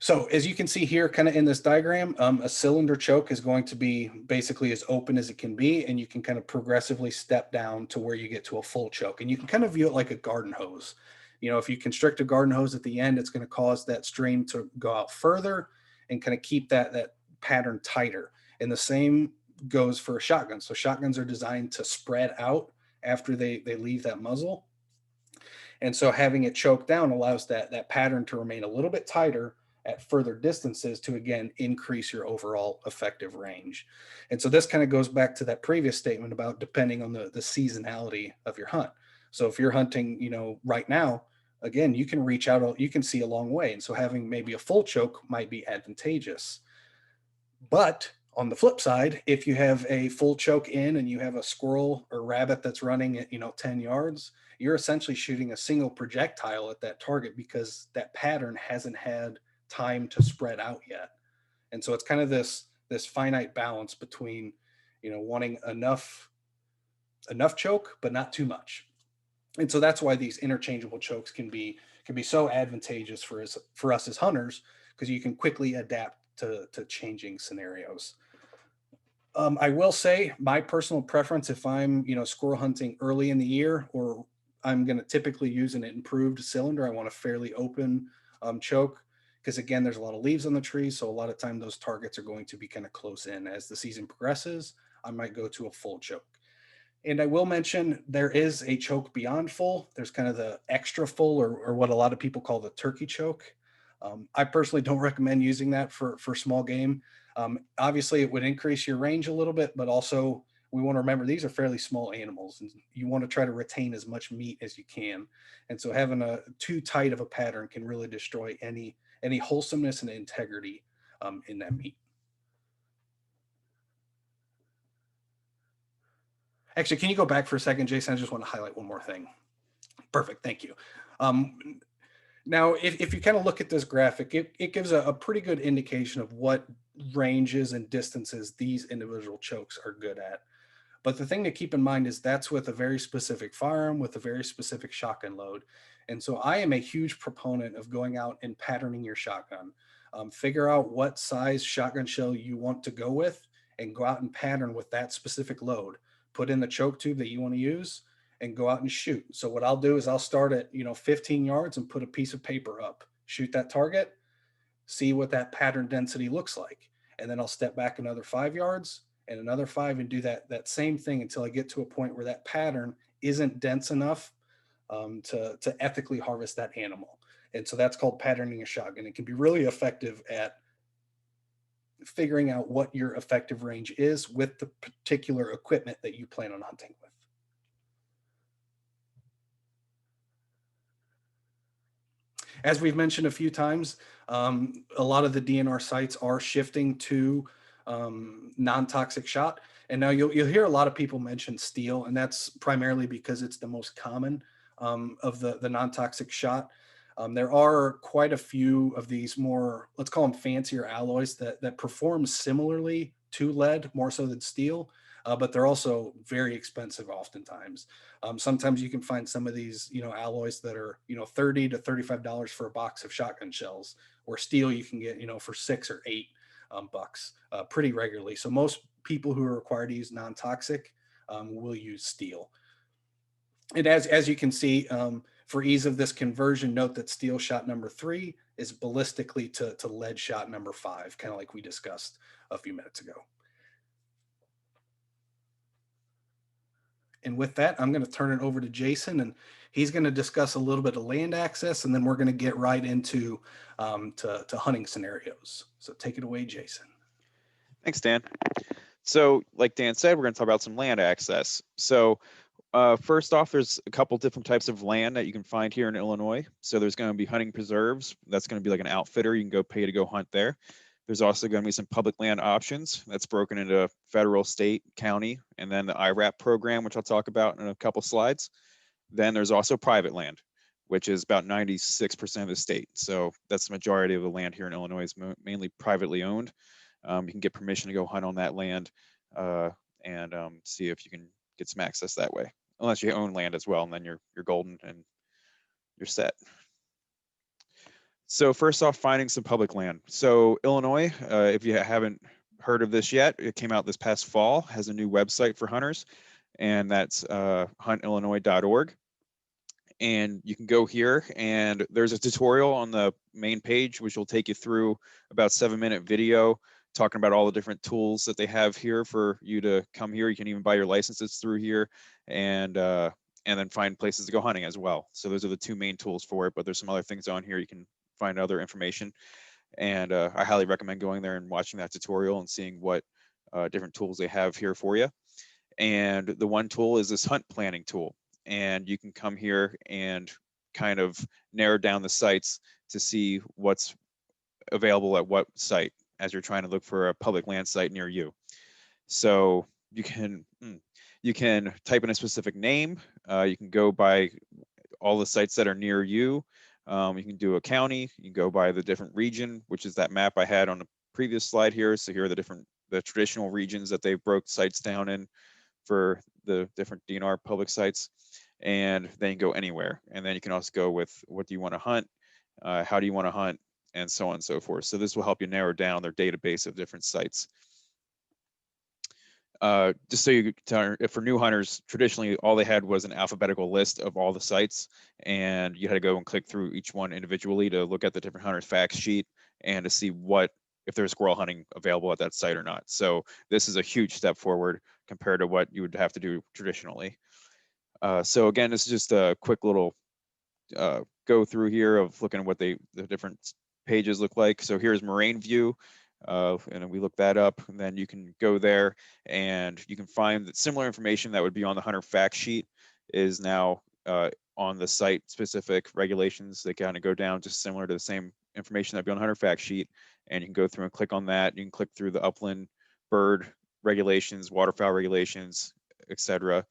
So as you can see here, kind of in this diagram, a cylinder choke is going to be basically as open as it can be, and you can kind of progressively step down to where you get to a full choke. And you can kind of view it like a garden hose. You know, if you constrict a garden hose at the end, it's going to cause that stream to go out further and kind of keep that pattern tighter. And the same goes for a shotgun. So shotguns are designed to spread out after they leave that muzzle. And so having it choked down allows that pattern to remain a little bit tighter at further distances to, again, increase your overall effective range. And so this kind of goes back to that previous statement about depending on the seasonality of your hunt. So if you're hunting, you know, right now, again, you can reach out, you can see a long way. And so having maybe a full choke might be advantageous. But on the flip side, if you have a full choke in and you have a squirrel or rabbit that's running at, 10 yards, you're essentially shooting a single projectile at that target because that pattern hasn't had time to spread out yet. And so it's kind of this finite balance between, wanting enough choke, but not too much. And so that's why these interchangeable chokes can be so advantageous for us as hunters, because you can quickly adapt to changing scenarios. I will say my personal preference, if I'm, squirrel hunting early in the year, or I'm going to typically use an improved cylinder, I want a fairly open choke, because again, there's a lot of leaves on the tree. So a lot of time those targets are going to be kind of close in. As the season progresses, I might go to a full choke. And I will mention there is a choke beyond full. There's kind of the extra full, or what a lot of people call the turkey choke. I personally don't recommend using that for small game. Obviously, it would increase your range a little bit, but also we want to remember these are fairly small animals, and you want to try to retain as much meat as you can. And so having a too tight of a pattern can really destroy any wholesomeness and integrity in that meat. Actually, can you go back for a second, Jason? I just want to highlight one more thing. Perfect, thank you. Now, if you kind of look at this graphic, it gives a pretty good indication of what ranges and distances these individual chokes are good at. But the thing to keep in mind is that's with a very specific firearm with a very specific shotgun load. And so I am a huge proponent of going out and patterning your shotgun. Figure out what size shotgun shell you want to go with and go out and pattern with that specific load. Put in the choke tube that you want to use and go out and shoot. So what I'll do is I'll start at 15 yards and put a piece of paper up, shoot that target, see what that pattern density looks like. And then I'll step back another 5 yards and another 5 and do that same thing until I get to a point where that pattern isn't dense enough to ethically harvest that animal. And so that's called patterning a shotgun. It can be really effective at figuring out what your effective range is with the particular equipment that you plan on hunting with. As we've mentioned a few times, a lot of the DNR sites are shifting to non-toxic shot. And now you'll hear a lot of people mention steel, and that's primarily because it's the most common of the non-toxic shot. There are quite a few of these more, let's call them fancier alloys that perform similarly to lead, more so than steel, but they're also very expensive oftentimes. Sometimes you can find some of these, alloys that are, $30 to $35 for a box of shotgun shells, or steel you can get, for $6 or $8 bucks pretty regularly. So most people who are required to use non-toxic will use steel. And as you can see, for ease of this conversion, note that steel shot number 3 is ballistically to lead shot number 5, kind of like we discussed a few minutes ago. And with that, I'm going to turn it over to Jason, and he's going to discuss a little bit of land access, and then we're going to get right into to hunting scenarios. So take it away, Jason. Thanks, Dan. So like Dan said, we're going to talk about some land access. So first off, there's a couple different types of land that you can find here in Illinois. So there's going to be hunting preserves. That's going to be like an outfitter. You can go pay to go hunt there. There's also going to be some public land options that's broken into federal, state, county, and then the IRAP program, which I'll talk about in a couple slides. Then there's also private land, which is about 96% of the state. So that's the majority of the land here in Illinois is mainly privately owned. You can get permission to go hunt on that land and see if you can get some access that way, unless you own land as well, and then you're golden and you're set. So first off, finding some public land. So Illinois, if you haven't heard of this yet, it came out this past fall, has a new website for hunters, and that's huntillinois.org. And you can go here, and there's a tutorial on the main page, which will take you through about 7-minute video talking about all the different tools that they have here for you to come here. You can even buy your licenses through here, and then find places to go hunting as well. So those are the two main tools for it, but there's some other things on here. You can find other information, and I highly recommend going there and watching that tutorial and seeing what different tools they have here for you. And the one tool is this hunt planning tool, and you can come here and kind of narrow down the sites to see what's available at what site as you're trying to look for a public land site near you. So you can type in a specific name. You can go by all the sites that are near you. You can do a county. You can go by the different region, which is that map I had on the previous slide here. So here are the traditional regions that they broke sites down in for the different DNR public sites. And then you go anywhere. And then you can also go with what do you want to hunt, how do you want to hunt, and so on and so forth. So this will help you narrow down their database of different sites. Just so you for new hunters, traditionally all they had was an alphabetical list of all the sites, and you had to go and click through each one individually to look at the different hunters facts sheet and to see if there's squirrel hunting available at that site or not. So this is a huge step forward compared to what you would have to do traditionally. So again, this is just a quick little go through here of looking at what the different pages look like. So here's Moraine View. And we look that up, and then you can go there and you can find that similar information that would be on the hunter fact sheet is now on the site specific regulations. They kind of go down just similar to the same information that'd be on the hunter fact sheet, and you can go through and click on that. You can click through the upland bird regulations, waterfowl regulations, etc.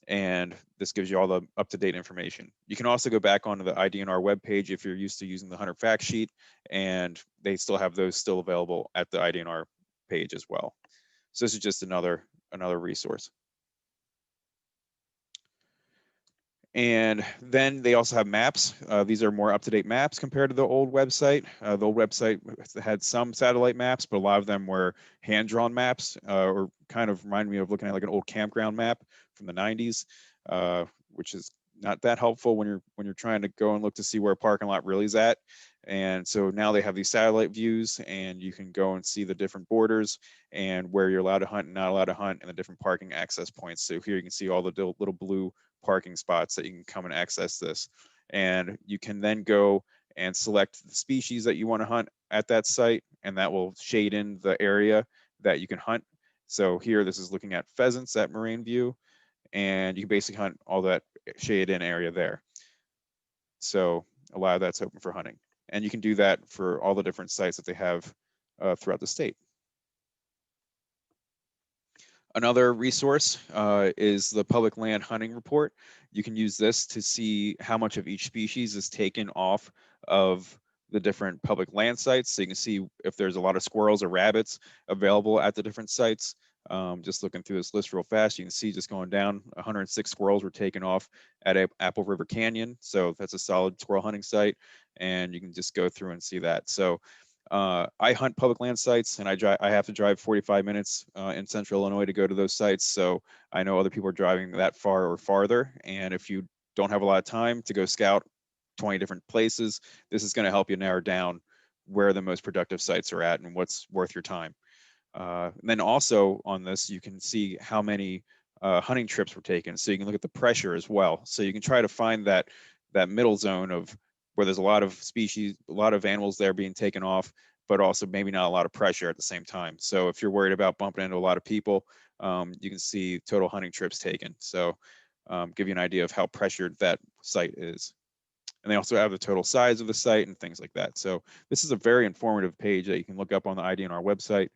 And this gives you all the up-to-date information. You can also go back onto the IDNR webpage if you're used to using the hunter fact sheet, and they still have those still available at the IDNR page as well. So this is just another resource. And then they also have maps. These are more up-to-date maps compared to the old website. The old website had some satellite maps, but a lot of them were hand-drawn maps, or kind of remind me of looking at like an old campground map from the 90s, which is not that helpful when you're trying to go and look to see where a parking lot really is at. And so now they have these satellite views, and you can go and see the different borders and where you're allowed to hunt and not allowed to hunt, and the different parking access points. So here you can see all the little blue parking spots that you can come and access this. And you can then go and select the species that you want to hunt at that site, and that will shade in the area that you can hunt. So here, this is looking at pheasants at Moraine View, and you can basically hunt all that shaded in area there. So a lot of that's open for hunting. And you can do that for all the different sites that they have throughout the state. Another resource is the Public Land Hunting Report. You can use this to see how much of each species is taken off of the different public land sites. So you can see if there's a lot of squirrels or rabbits available at the different sites. Just looking through this list real fast, you can see just going down, 106 squirrels were taken off at Apple River Canyon. So that's a solid squirrel hunting site, and you can just go through and see that. So I hunt public land sites, and I have to drive 45 minutes in central Illinois to go to those sites. So I know other people are driving that far or farther. And if you don't have a lot of time to go scout 20 different places, this is going to help you narrow down where the most productive sites are at and what's worth your time. And then also on this, you can see how many hunting trips were taken. So you can look at the pressure as well. So you can try to find that middle zone of where there's a lot of species, a lot of animals there being taken off, but also maybe not a lot of pressure at the same time. So if you're worried about bumping into a lot of people, you can see total hunting trips taken. So give you an idea of how pressured that site is. And they also have the total size of the site and things like that. So this is a very informative page that you can look up on the IDNR website.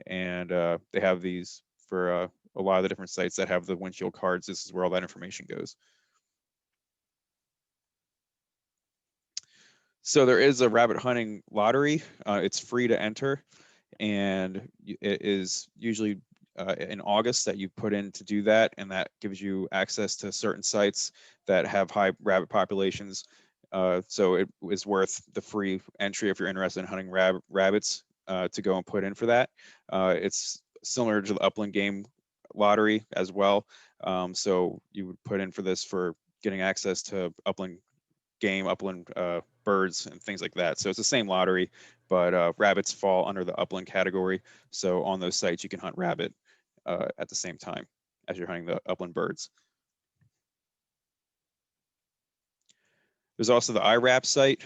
And they have these for a lot of the different sites that have the windshield cards. This is where all that information goes. So there is a rabbit hunting lottery. It's free to enter, and it is usually in August that you put in to do that, and that gives you access to certain sites that have high rabbit populations. So it is worth the free entry if you're interested in hunting rabbits to go and put in for that. It's similar to the upland game lottery as well. So you would put in for this for getting access to upland game, upland birds, and things like that. So it's the same lottery, but rabbits fall under the upland category. So on those sites, you can hunt rabbit at the same time as you're hunting the upland birds. There's also the IRAP site.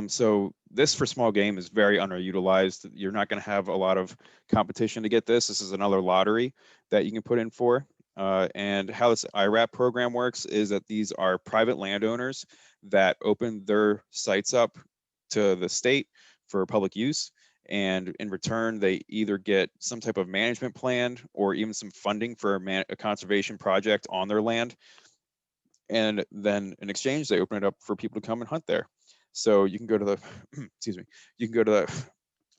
So this for small game is very underutilized. You're not going to have a lot of competition to get this. This is another lottery that you can put in for. And how this IRAP program works is that these are private landowners that open their sites up to the state for public use. And in return, they either get some type of management plan or even some funding for a conservation project on their land. And then in exchange, they open it up for people to come and hunt there. So you can go to the, excuse me, you can go to the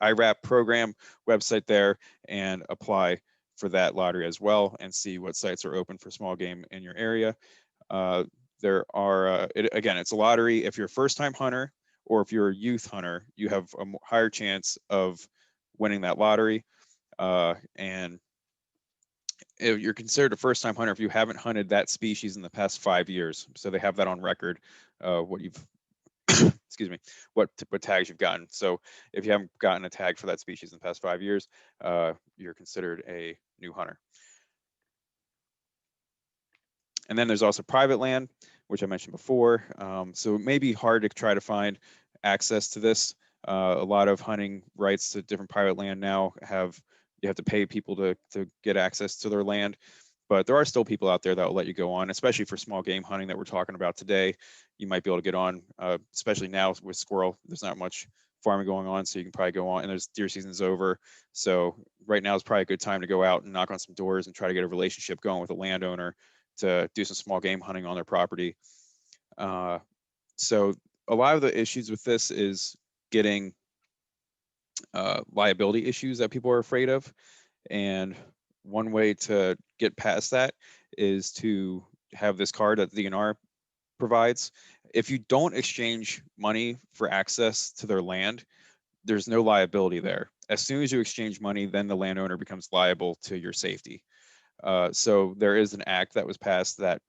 IRAP program website there and apply for that lottery as well and see what sites are open for small game in your area. There are, again, it's a lottery. If you're a first-time hunter or if you're a youth hunter, you have a higher chance of winning that lottery. And if you're considered a first-time hunter if you haven't hunted that species in the past 5 years. So they have that on record, what you've, excuse me, what tags you've gotten. So if you haven't gotten a tag for that species in the past 5 years, you're considered a new hunter. And then there's also private land, which I mentioned before. So it may be hard to try to find access to this. A lot of hunting rights to different private land now you have to pay people to get access to their land. But there are still people out there that will let you go on, especially for small game hunting that we're talking about today. You might be able to get on, especially now with squirrel. There's not much farming going on, so you can probably go on, and there's deer season's over. So right now is probably a good time to go out and knock on some doors and try to get a relationship going with a landowner to do some small game hunting on their property. So a lot of the issues with this is getting liability issues that people are afraid of. And one way to get past that is to have this card that the DNR provides. If you don't exchange money for access to their land, there's no liability there. As soon as you exchange money, then the landowner becomes liable to your safety. So there is an act that was passed that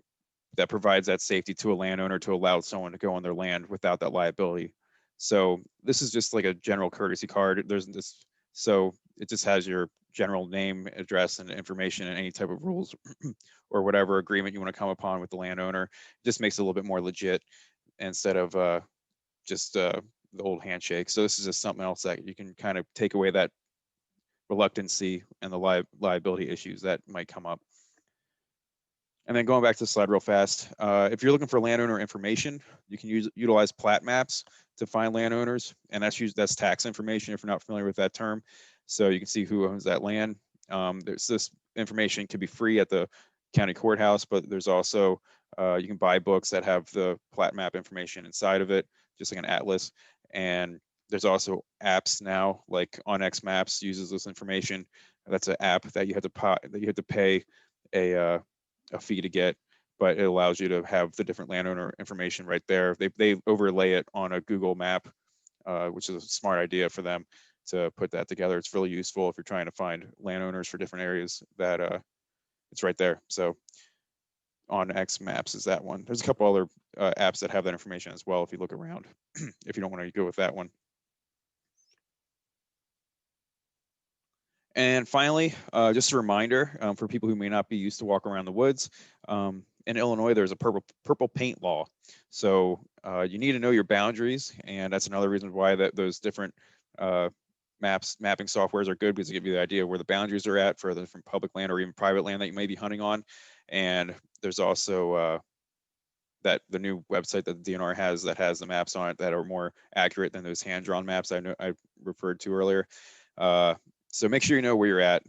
provides that safety to a landowner to allow someone to go on their land without that liability. So this is just like a general courtesy card. There's this, so it just has your general name, address, and information, and any type of rules or whatever agreement you want to come upon with the landowner. It just makes it a little bit more legit instead of just the old handshake. So this is just something else that you can kind of take away that reluctancy and the liability issues that might come up. And then going back to the slide real fast, if you're looking for landowner information, you can utilize plat maps to find landowners, and that's tax information if you're not familiar with that term. So you can see who owns that land. There's this information can be free at the county courthouse, but there's also you can buy books that have the plat map information inside of it, just like an atlas. And there's also apps now, like OnX Maps uses this information. That's an app that you have to pay a fee to get, but it allows you to have the different landowner information right there. They overlay it on a Google map, which is a smart idea for them to put that together. It's really useful if you're trying to find landowners for different areas that it's right there. So OnX Maps is that one. There's a couple other apps that have that information as well if you look around, if you don't want to go with that one. And finally, just a reminder for people who may not be used to walk around the woods, in Illinois, there's a purple paint law. So you need to know your boundaries, and that's another reason why those different mapping softwares are good, because they give you the idea of where the boundaries are at for the different public land or even private land that you may be hunting on. And there's also that the new website that the DNR has that has the maps on it that are more accurate than those hand-drawn maps I referred to earlier. So make sure you know where you're at.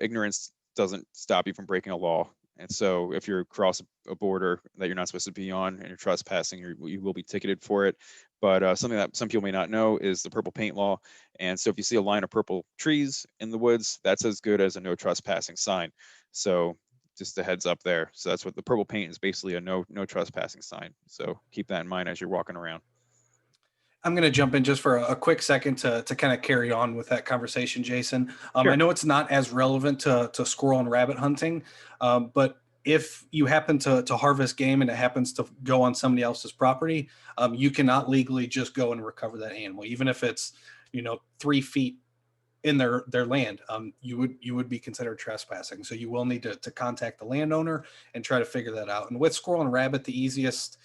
Ignorance doesn't stop you from breaking a law. And so if you're across a border that you're not supposed to be on and you're trespassing, you will be ticketed for it. But something that some people may not know is the purple paint law. And so if you see a line of purple trees in the woods, that's as good as a no trespassing sign. So just a heads up there. So that's what the purple paint is, basically a no trespassing sign. So keep that in mind as you're walking around. I'm going to jump in just for a quick second to kind of carry on with that conversation, Jason. Sure. I know it's not as relevant to squirrel and rabbit hunting, but if you happen to harvest game and it happens to go on somebody else's property, you cannot legally just go and recover that animal, even if it's 3 feet in their land. You would be considered trespassing. So you will need to contact the landowner and try to figure that out. And with squirrel and rabbit, the easiest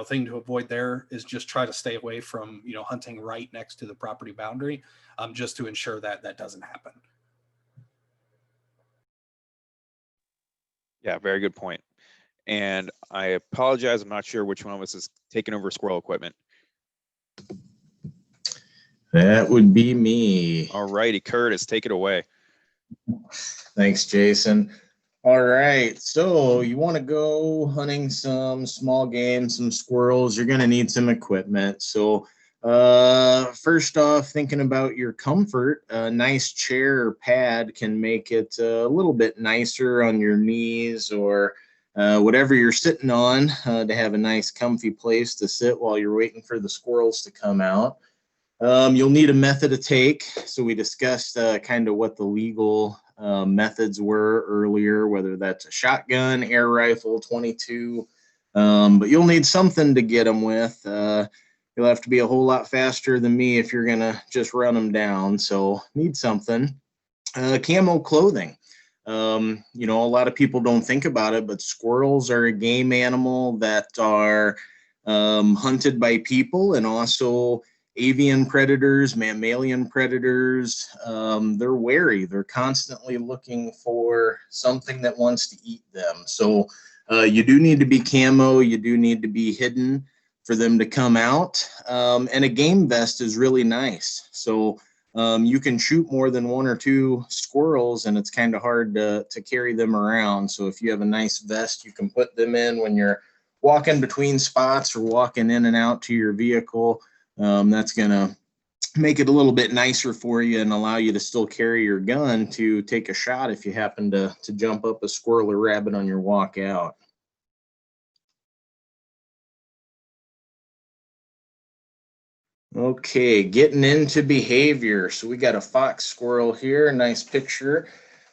thing to avoid there is just try to stay away from hunting right next to the property boundary, just to ensure that that doesn't happen. Yeah, very good point. And I apologize, I'm not sure which one of us is taking over squirrel equipment. That would be me. All righty, Curtis, take it away. Thanks, Jason. All right, so you want to go hunting some small game, some squirrels, you're going to need some equipment. So first off, thinking about your comfort, a nice chair or pad can make it a little bit nicer on your knees or whatever you're sitting on, to have a nice comfy place to sit while you're waiting for the squirrels to come out. You'll need a method to take. So we discussed kind of what the legal methods were earlier, whether that's a shotgun, air rifle, 22, but you'll need something to get them with. You'll have to be a whole lot faster than me if you're going to just run them down. So need something. Camo clothing. A lot of people don't think about it, but squirrels are a game animal that are hunted by people and also avian predators, mammalian predators. They're wary. They're constantly looking for something that wants to eat them. So you do need to be camo. You do need to be hidden for them to come out. And a game vest is really nice. So you can shoot more than 1 or 2 squirrels, and it's kind of hard to carry them around. So if you have a nice vest, you can put them in when you're walking between spots or walking in and out to your vehicle. That's going to make it a little bit nicer for you and allow you to still carry your gun to take a shot if you happen to jump up a squirrel or rabbit on your walk out. Okay, getting into behavior. So we got a fox squirrel here, nice picture.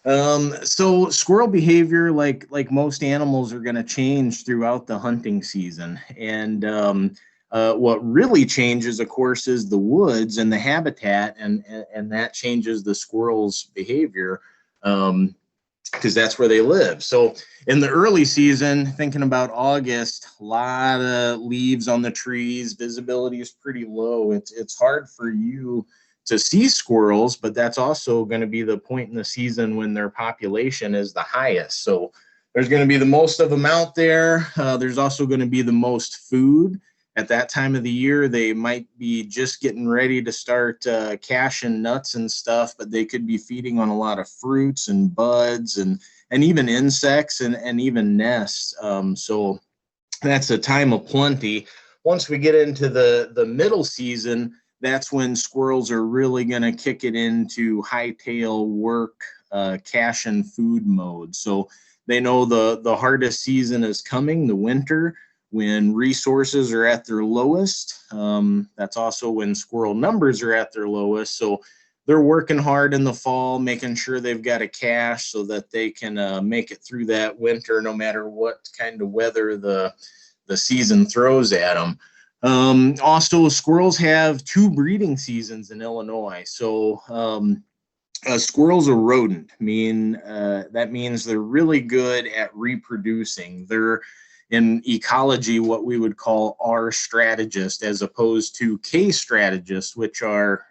So squirrel behavior, like most animals, are going to change throughout the hunting season. And what really changes, of course, is the woods and the habitat, and that changes the squirrel's behavior, because that's where they live. So in the early season, thinking about August, a lot of leaves on the trees, visibility is pretty low. It's hard for you to see squirrels, but that's also going to be the point in the season when their population is the highest. So there's going to be the most of them out there. There's also going to be the most food. At that time of the year, they might be just getting ready to start caching nuts and stuff, but they could be feeding on a lot of fruits and buds and even insects and even nests. So that's a time of plenty. Once we get into the middle season, that's when squirrels are really going to kick it into hightail work, cache and food mode. So they know the hardest season is coming, the winter, when resources are at their lowest. That's also when squirrel numbers are at their lowest. So they're working hard in the fall, making sure they've got a cache so that they can make it through that winter, no matter what kind of weather the season throws at them. Also, squirrels have 2 breeding seasons in Illinois. So a squirrel's a rodent. That means they're really good at reproducing. They're in ecology what we would call R strategists, as opposed to K strategists, which are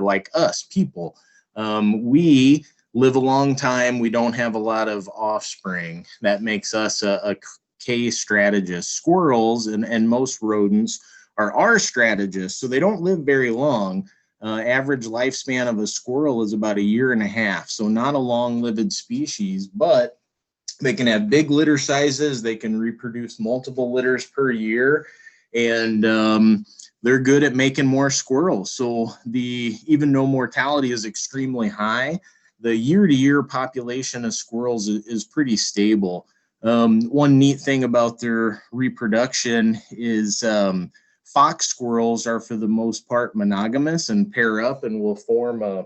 like us, people. We live a long time. We don't have a lot of offspring. That makes us a K strategists. Squirrels and most rodents are R strategists, so they don't live very long. Average lifespan of a squirrel is about 1.5 years, so not a long-lived species, but they can have big litter sizes. They can reproduce multiple litters per year, and they're good at making more squirrels. So even though mortality is extremely high, the year-to-year population of squirrels is pretty stable. One neat thing about their reproduction is fox squirrels are for the most part monogamous and pair up and will form a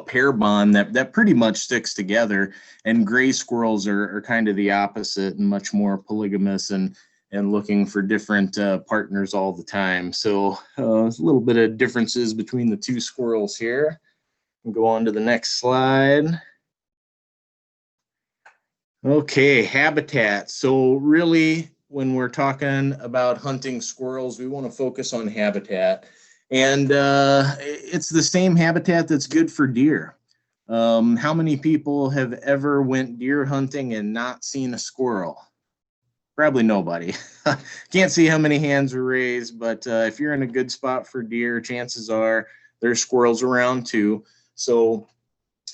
pair bond that pretty much sticks together. And gray squirrels are kind of the opposite and much more polygamous and looking for different partners all the time. So there's a little bit of differences between the two squirrels here. We'll go on to the next slide. Okay, habitat. So really, when we're talking about hunting squirrels, we want to focus on habitat. And it's the same habitat that's good for deer. How many people have ever went deer hunting and not seen a squirrel? Probably nobody. Can't see how many hands were raised, but if you're in a good spot for deer, chances are there's squirrels around too. So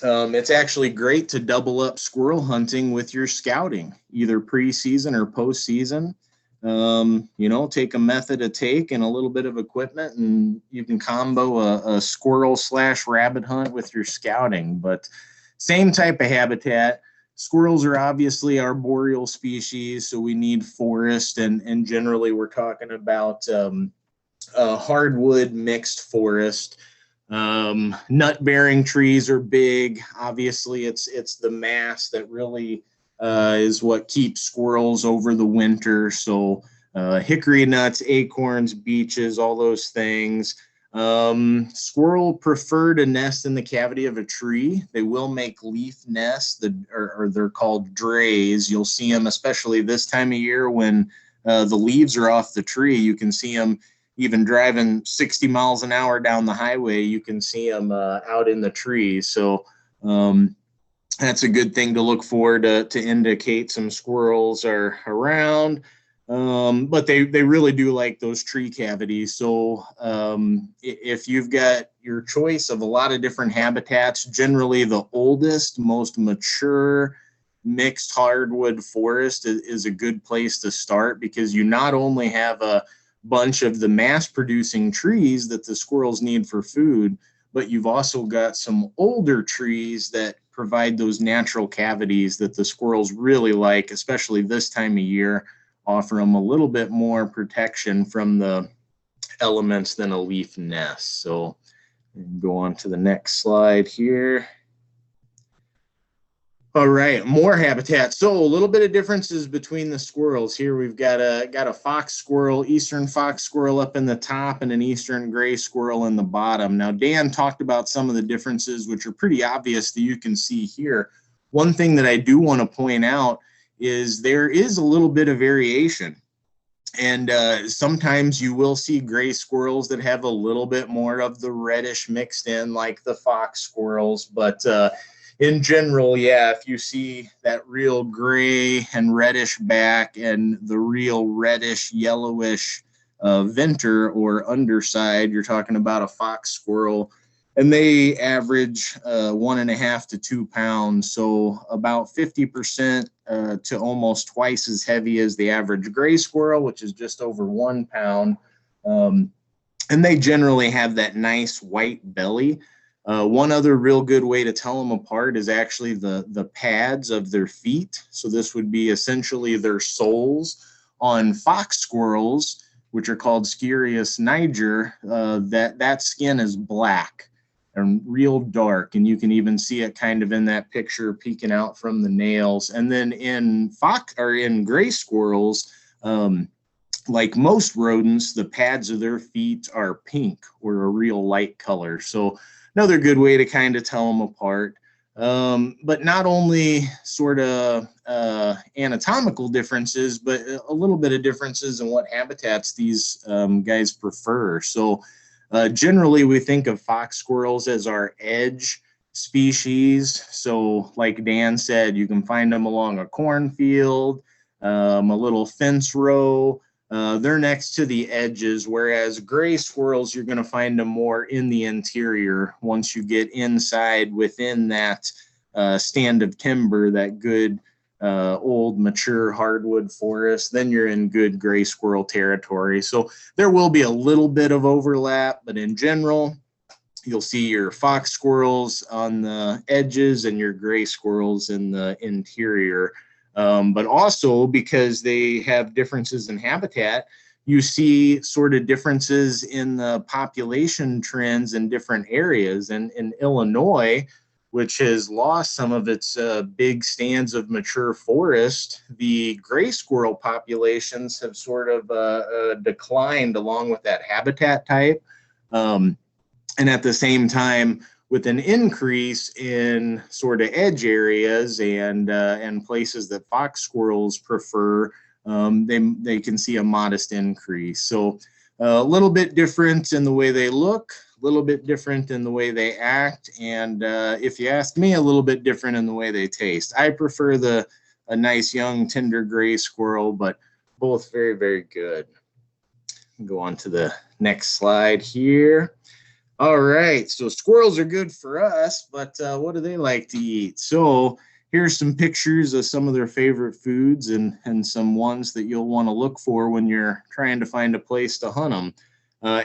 it's actually great to double up squirrel hunting with your scouting, either pre-season or post-season. Take a method of take and a little bit of equipment, and you can combo a squirrel/rabbit hunt with your scouting. But same type of habitat. Squirrels are obviously arboreal species, so we need forest, and generally we're talking about hardwood mixed forest. Nut-bearing trees are big. Obviously, it's the mass that really is what keeps squirrels over the winter. So hickory nuts, acorns, beeches, all those things. Squirrel prefer to nest in the cavity of a tree. They will make leaf nests, or they're called drays. You'll see them, especially this time of year when the leaves are off the tree. You can see them even driving 60 miles an hour down the highway. You can see them out in the trees. So that's a good thing to look for to indicate some squirrels are around. But they really do like those tree cavities. So if you've got your choice of a lot of different habitats, generally the oldest, most mature mixed hardwood forest is a good place to start, because you not only have a bunch of the mass producing trees that the squirrels need for food, but you've also got some older trees that provide those natural cavities that the squirrels really like, especially this time of year, offer them a little bit more protection from the elements than a leaf nest. So go on to the next slide here. All right, more habitat. So a little bit of differences between the squirrels here. We've got a fox squirrel, eastern fox squirrel up in the top, and an eastern gray squirrel in the bottom. Now, Dan talked about some of the differences, which are pretty obvious that you can see here. One thing that I do want to point out is there is a little bit of variation. And sometimes you will see gray squirrels that have a little bit more of the reddish mixed in, like the fox squirrels, but in general, yeah, if you see that real gray and reddish back and the real reddish yellowish venter or underside, you're talking about a fox squirrel, and they average 1.5 to 2 pounds, so about 50% to almost twice as heavy as the average gray squirrel, which is just over 1 pound. And they generally have that nice white belly. One other real good way to tell them apart is actually the pads of their feet. So this would be essentially their soles. On fox squirrels, which are called Sciurus niger, that skin is black and real dark, and you can even see it kind of in that picture peeking out from the nails. And then in gray squirrels, like most rodents, the pads of their feet are pink or a real light color. So another good way to kind of tell them apart. But not only sort of anatomical differences, but a little bit of differences in what habitats these guys prefer. So generally we think of fox squirrels as our edge species. So like Dan said, you can find them along a cornfield. a little fence row. They're next to the edges, whereas gray squirrels, you're going to find them more in the interior. Once you get inside within that stand of timber, that good old mature hardwood forest, then you're in good gray squirrel territory. So there will be a little bit of overlap, but in general, you'll see your fox squirrels on the edges and your gray squirrels in the interior. But also because they have differences in habitat, you see sort of differences in the population trends in different areas. And in Illinois, which has lost some of its big stands of mature forest, the gray squirrel populations have sort of declined along with that habitat type. And at the same time, with an increase in sort of edge areas and places that fox squirrels prefer, they can see a modest increase. So a little bit different in the way they look, a little bit different in the way they act, and if you ask me, a little bit different in the way they taste. I prefer a nice young tender gray squirrel, but both very, very good. Go on to the next slide here. All right, so squirrels are good for us, but what do they like to eat? So here's some pictures of some of their favorite foods and some ones that you'll want to look for when you're trying to find a place to hunt them.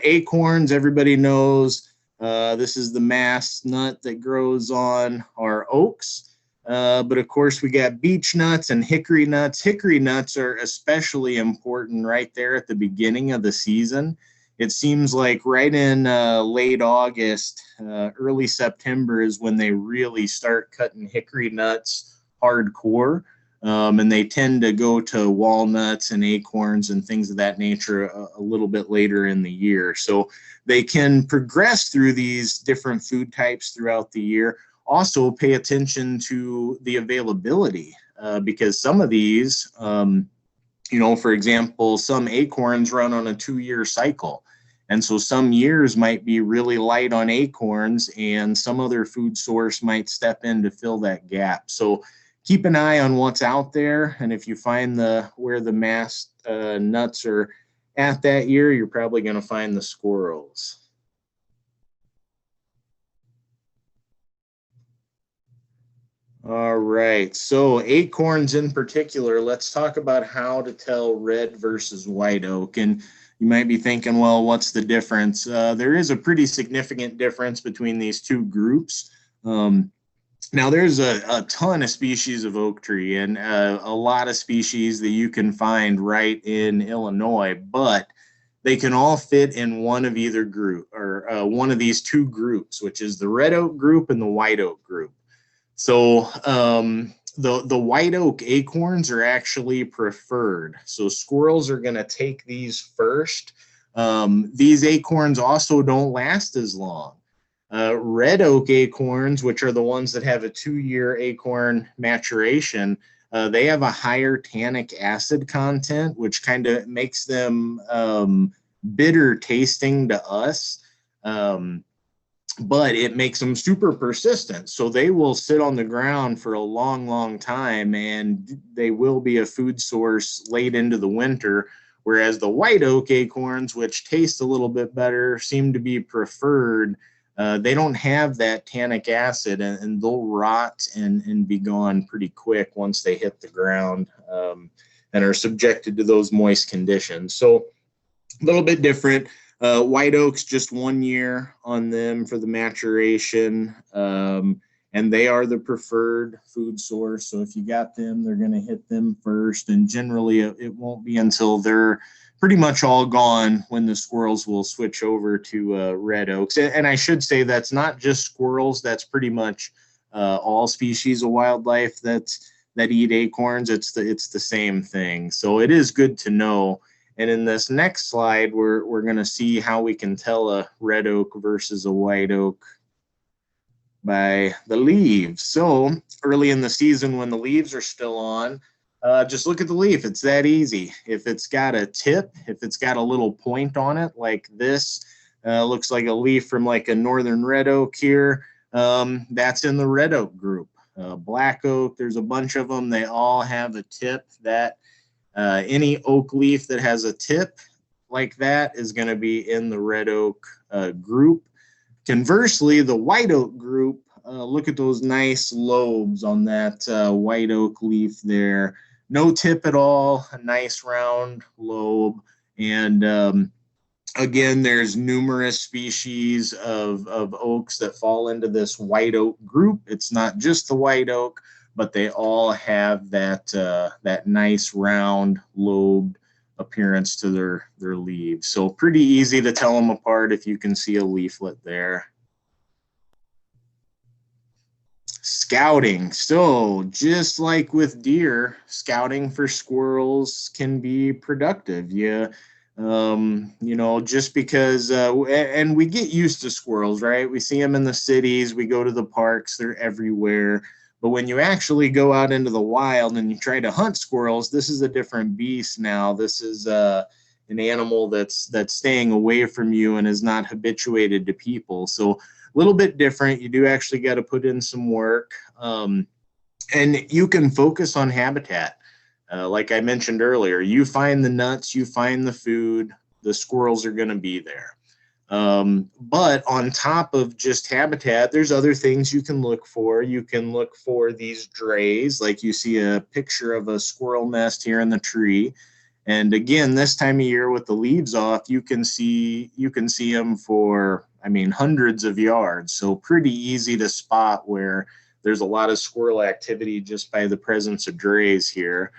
Acorns, everybody knows. This is the mast nut that grows on our oaks. But of course, we got beech nuts and hickory nuts. Hickory nuts are especially important right there at the beginning of the season. It seems like right in late August, early September is when they really start cutting hickory nuts hardcore. And they tend to go to walnuts and acorns and things of that nature a little bit later in the year. So they can progress through these different food types throughout the year. Also pay attention to the availability because some of these, for example, some acorns run on a 2-year cycle. And so some years might be really light on acorns and some other food source might step in to fill that gap. So keep an eye on what's out there. And if you find where the mast nuts are at that year, you're probably going to find the squirrels. All right, so acorns in particular, let's talk about how to tell red versus white oak. And you might be thinking, well, what's the difference? There is a pretty significant difference between these two groups. Now, there's a ton of species of oak tree and a lot of species that you can find right in Illinois, but they can all fit in one of either group or one of these two groups, which is the red oak group and the white oak group. So the white oak acorns are actually preferred. So squirrels are going to take these first. These acorns also don't last as long. Red oak acorns, which are the ones that have a 2-year acorn maturation, they have a higher tannic acid content, which kind of makes them bitter tasting to us. But it makes them super persistent. So they will sit on the ground for a long, long time, and they will be a food source late into the winter. Whereas the white oak acorns, which taste a little bit better, seem to be preferred. They don't have that tannic acid, and they'll rot and be gone pretty quick once they hit the ground and are subjected to those moist conditions. So a little bit different. White oaks, just 1 year on them for the maturation, and they are the preferred food source. So if you got them, they're going to hit them first, and generally it won't be until they're pretty much all gone when the squirrels will switch over to red oaks. And I should say that's not just squirrels, that's pretty much all species of wildlife that eat acorns. It's the same thing. So it is good to know. And in this next slide, we're going to see how we can tell a red oak versus a white oak by the leaves. So early in the season when the leaves are still on, just look at the leaf. It's that easy. If it's got a tip, if it's got a little point on it like this, looks like a leaf from like a northern red oak here, that's in the red oak group. Black oak, there's a bunch of them. They all have a tip that Any oak leaf that has a tip like that is going to be in the red oak group. Conversely, the white oak group, look at those nice lobes on that white oak leaf there. No tip at all, a nice round lobe. And again, there's numerous species of oaks that fall into this white oak group. It's not just the white oak, but they all have that that nice round lobed appearance to their leaves. So pretty easy to tell them apart if you can see a leaflet there. Scouting. So just like with deer, scouting for squirrels can be productive. You know, just because, and we get used to squirrels, right? We see them in the cities, we go to the parks, they're everywhere. But when you actually go out into the wild and you try to hunt squirrels, this is a different beast now. This is an animal that's staying away from you and is not habituated to people. So a little bit different. You do actually got to put in some work. And you can focus on habitat. Like I mentioned earlier, you find the nuts, you find the food, the squirrels are going to be there. But on top of just habitat, there's other things you can look for. You can look for these drays, like you see a picture of a squirrel nest here in the tree. And again, this time of year with the leaves off, you can see them for, I mean, hundreds of yards. So pretty easy to spot where there's a lot of squirrel activity just by the presence of drays here.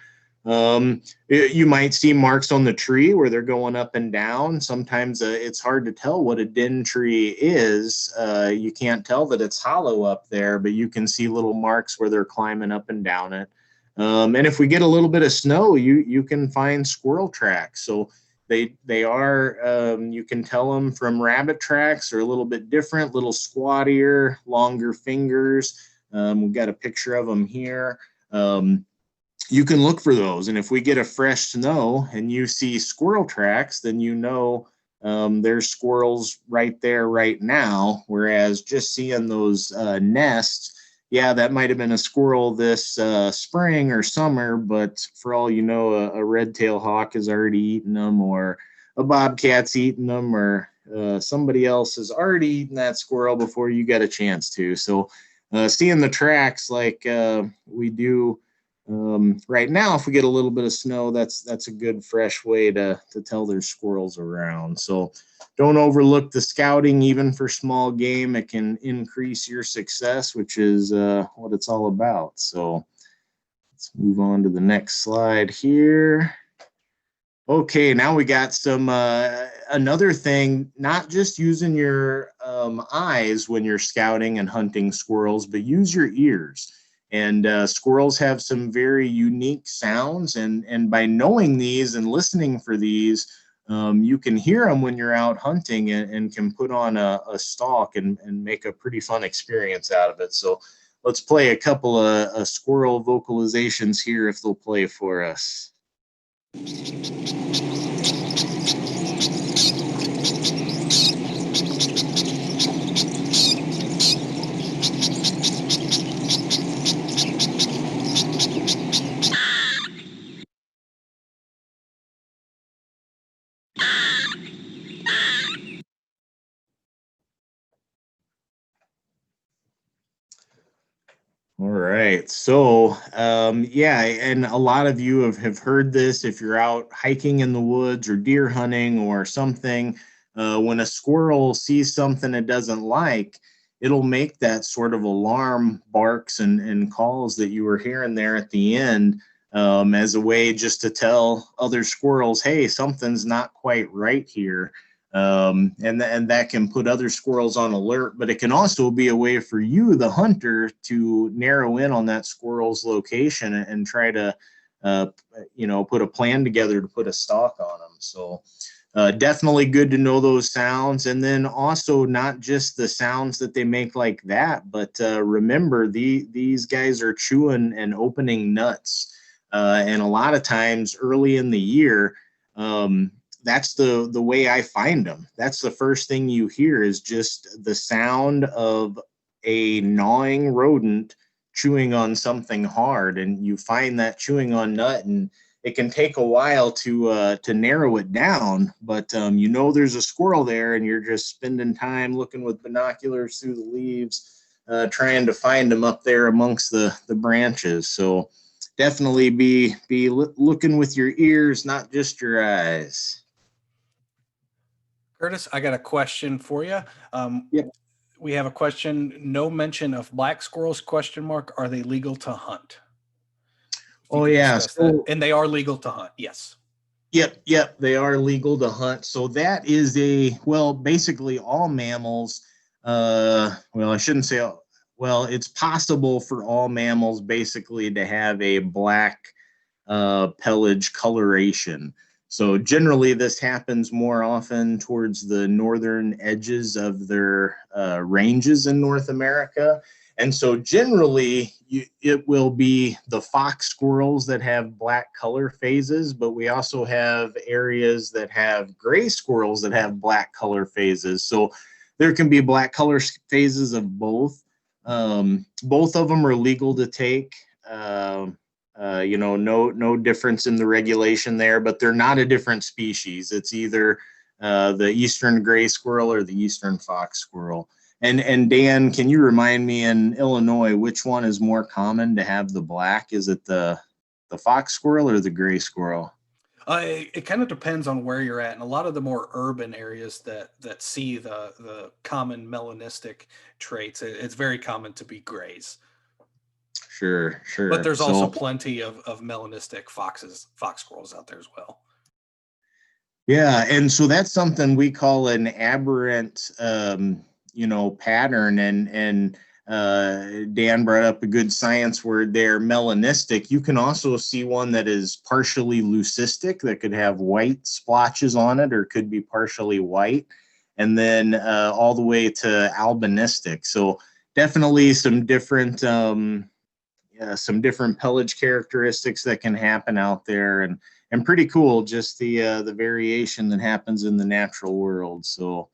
You might see marks on the tree where they're going up and down. Sometimes it's hard to tell what a den tree is. You can't tell that it's hollow up there, but you can see little marks where they're climbing up and down it. And if we get a little bit of snow, you can find squirrel tracks. So they are, you can tell them from rabbit tracks. They're a little bit different, little squattier, longer fingers. We've got a picture of them here. You can look for those. And if we get a fresh snow and you see squirrel tracks, then you know there's squirrels right there right now. Whereas just seeing those nests, yeah, that might have been a squirrel this spring or summer, but for all you know, a red-tailed hawk has already eaten them, or a bobcat's eaten them, or somebody else has already eaten that squirrel before you got a chance to. So seeing the tracks like we do right now, if we get a little bit of snow, that's a good fresh way to tell there's squirrels around. So don't overlook the scouting, even for small game. It can increase your success, which is what it's all about. So let's move on to the next slide here. Okay, now we got some another thing, not just using your eyes when you're scouting and hunting squirrels, but use your ears. And squirrels have some very unique sounds, and by knowing these and listening for these, you can hear them when you're out hunting and can put on a stalk and make a pretty fun experience out of it. So let's play a couple of squirrel vocalizations here if they'll play for us. All right. So, yeah, and a lot of you have heard this if you're out hiking in the woods or deer hunting or something. When a squirrel sees something it doesn't like, it'll make that sort of alarm barks and calls that you were hearing there at the end as a way just to tell other squirrels, hey, something's not quite right here. And that can put other squirrels on alert, but it can also be a way for you, the hunter, to narrow in on that squirrel's location and try to, put a plan together to put a stalk on them. So definitely good to know those sounds. And then also not just the sounds that they make like that, but remember these guys are chewing and opening nuts. And a lot of times early in the year, that's the way I find them. That's the first thing you hear is just the sound of a gnawing rodent chewing on something hard, and you find that chewing on nut, and it can take a while to narrow it down, but you know there's a squirrel there, and you're just spending time looking with binoculars through the leaves, trying to find them up there amongst the branches. So definitely be looking with your ears, not just your eyes. Curtis, I got a question for you. Yep. We have a question. No mention of black squirrels? Question mark. Are they legal to hunt? If you Oh could yeah, discuss that. And they are legal to hunt. Yes. Yep, they are legal to hunt. So that is basically all mammals. Well, I shouldn't say. Well, it's possible for all mammals basically to have a black pelage coloration. So generally, this happens more often towards the northern edges of their ranges in North America. And so generally, it will be the fox squirrels that have black color phases, but we also have areas that have gray squirrels that have black color phases. So there can be black color phases of both. Both of them are legal to take. No difference in the regulation there, but they're not a different species. It's either the eastern gray squirrel or the eastern fox squirrel. And Dan, can you remind me, in Illinois, which one is more common to have the black? Is it the fox squirrel or the gray squirrel? It kind of depends on where you're at. In a lot of the more urban areas that see the common melanistic traits, it's very common to be grays. Sure. But there's also plenty of melanistic fox squirrels out there as well. Yeah, and so that's something we call an aberrant, pattern. And Dan brought up a good science word there, melanistic. You can also see one that is partially leucistic, that could have white splotches on it, or could be partially white, and then all the way to albinistic. So definitely some different pelage characteristics that can happen out there, and pretty cool, just the variation that happens in the natural world. So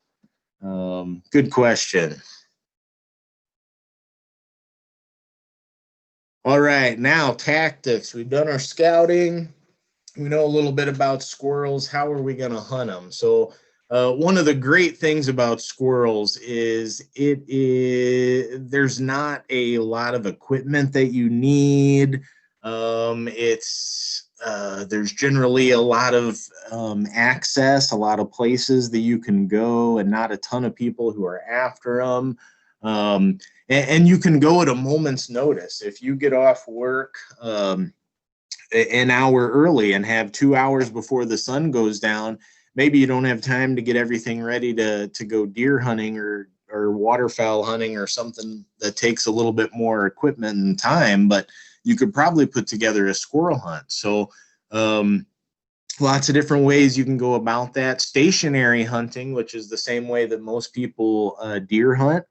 good question. All right, now tactics. We've done our scouting. We know a little bit about squirrels. How are we going to hunt them? So one of the great things about squirrels is there's not a lot of equipment that you need. There's generally a lot of access, a lot of places that you can go, and not a ton of people who are after them. And you can go at a moment's notice. If you get off work an hour early and have 2 hours before the sun goes down, maybe you don't have time to get everything ready to go deer hunting or waterfowl hunting or something that takes a little bit more equipment and time, but you could probably put together a squirrel hunt. So lots of different ways you can go about that. Stationary hunting, which is the same way that most people deer hunt.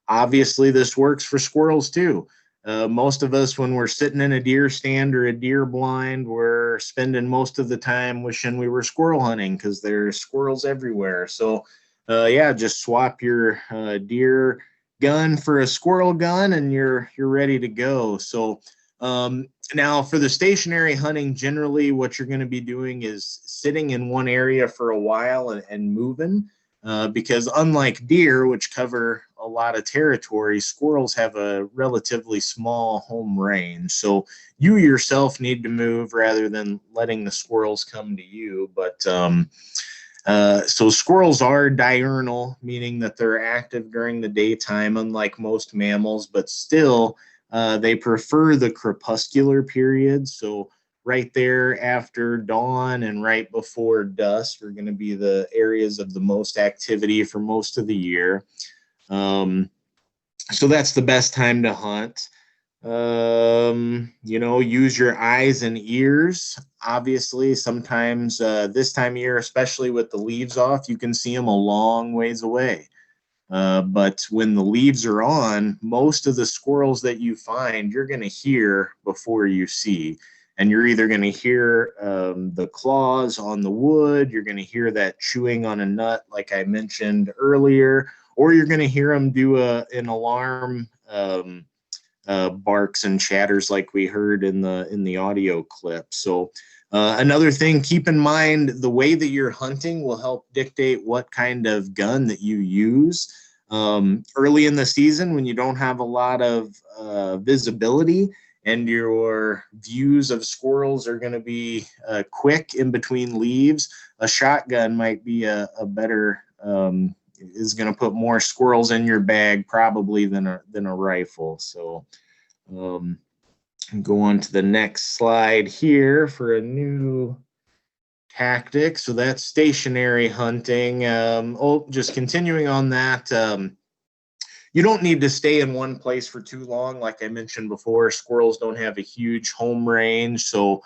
Obviously, this works for squirrels too. Most of us, when we're sitting in a deer stand or a deer blind, we're spending most of the time wishing we were squirrel hunting, because there's squirrels everywhere. So just swap your deer gun for a squirrel gun, and you're ready to go. So now for the stationary hunting, generally what you're going to be doing is sitting in one area for a while and moving. Because unlike deer, which cover a lot of territory, squirrels have a relatively small home range. So you yourself need to move rather than letting the squirrels come to you. But so squirrels are diurnal, meaning that they're active during the daytime, unlike most mammals, but still they prefer the crepuscular period. So right there after dawn and right before dusk are going to be the areas of the most activity for most of the year. So that's the best time to hunt. Use your eyes and ears. Obviously, sometimes this time of year, especially with the leaves off, you can see them a long ways away. But when the leaves are on, most of the squirrels that you find, you're going to hear before you see. And you're either going to hear the claws on the wood, you're going to hear that chewing on a nut like I mentioned earlier, or you're going to hear them do an alarm barks and chatters like we heard in the audio clip. So Another thing, keep in mind the way that you're hunting will help dictate what kind of gun that you use. Early in the season, when you don't have a lot of visibility and your views of squirrels are going to be quick in between leaves, a shotgun might be a better, is going to put more squirrels in your bag probably than a rifle. So go on to the next slide here for a new tactic. So that's stationary hunting. Just continuing on that. You don't need to stay in one place for too long. Like I mentioned before, squirrels don't have a huge home range. So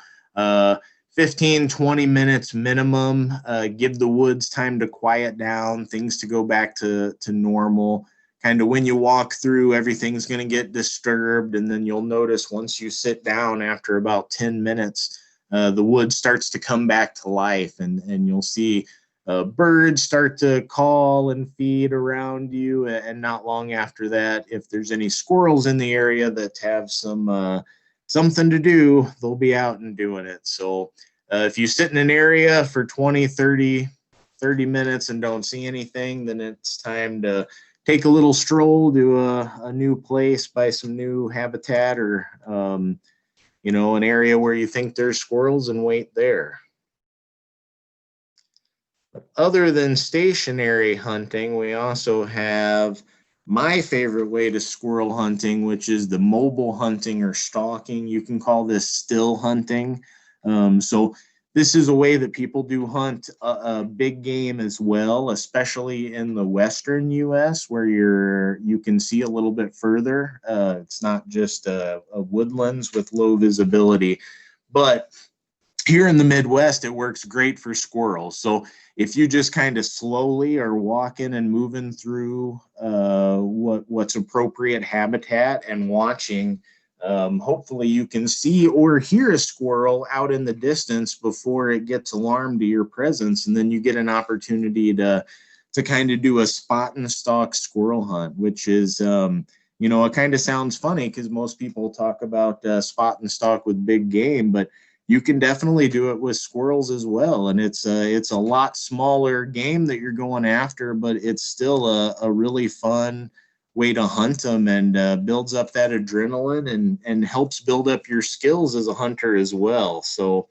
15, 20 minutes minimum. Give the woods time to quiet down, things to go back to normal. Kind of when you walk through, everything's going to get disturbed. And then you'll notice once you sit down after about 10 minutes, the wood starts to come back to life, and you'll see birds start to call and feed around you. And not long after that, if there's any squirrels in the area that have some something to do, they'll be out and doing it. So if you sit in an area for 20, 30 minutes and don't see anything, then it's time to take a little stroll to a new place, buy some new habitat, or an area where you think there's squirrels, and wait there. But other than stationary hunting, we also have my favorite way to squirrel hunting, which is the mobile hunting or stalking. You can call this still hunting. So this is a way that people do hunt a big game as well, especially in the western U.S. where you can see a little bit further. It's not just a woodlands with low visibility, but here in the Midwest, it works great for squirrels. So if you just kind of slowly are walking and moving through what's appropriate habitat and watching, hopefully you can see or hear a squirrel out in the distance before it gets alarmed to your presence. And then you get an opportunity to kind of do a spot and stalk squirrel hunt, which is, it kind of sounds funny because most people talk about spot and stalk with big game, but you can definitely do it with squirrels as well. And it's a lot smaller game that you're going after, but it's still a really fun way to hunt them, and builds up that adrenaline and helps build up your skills as a hunter as well. So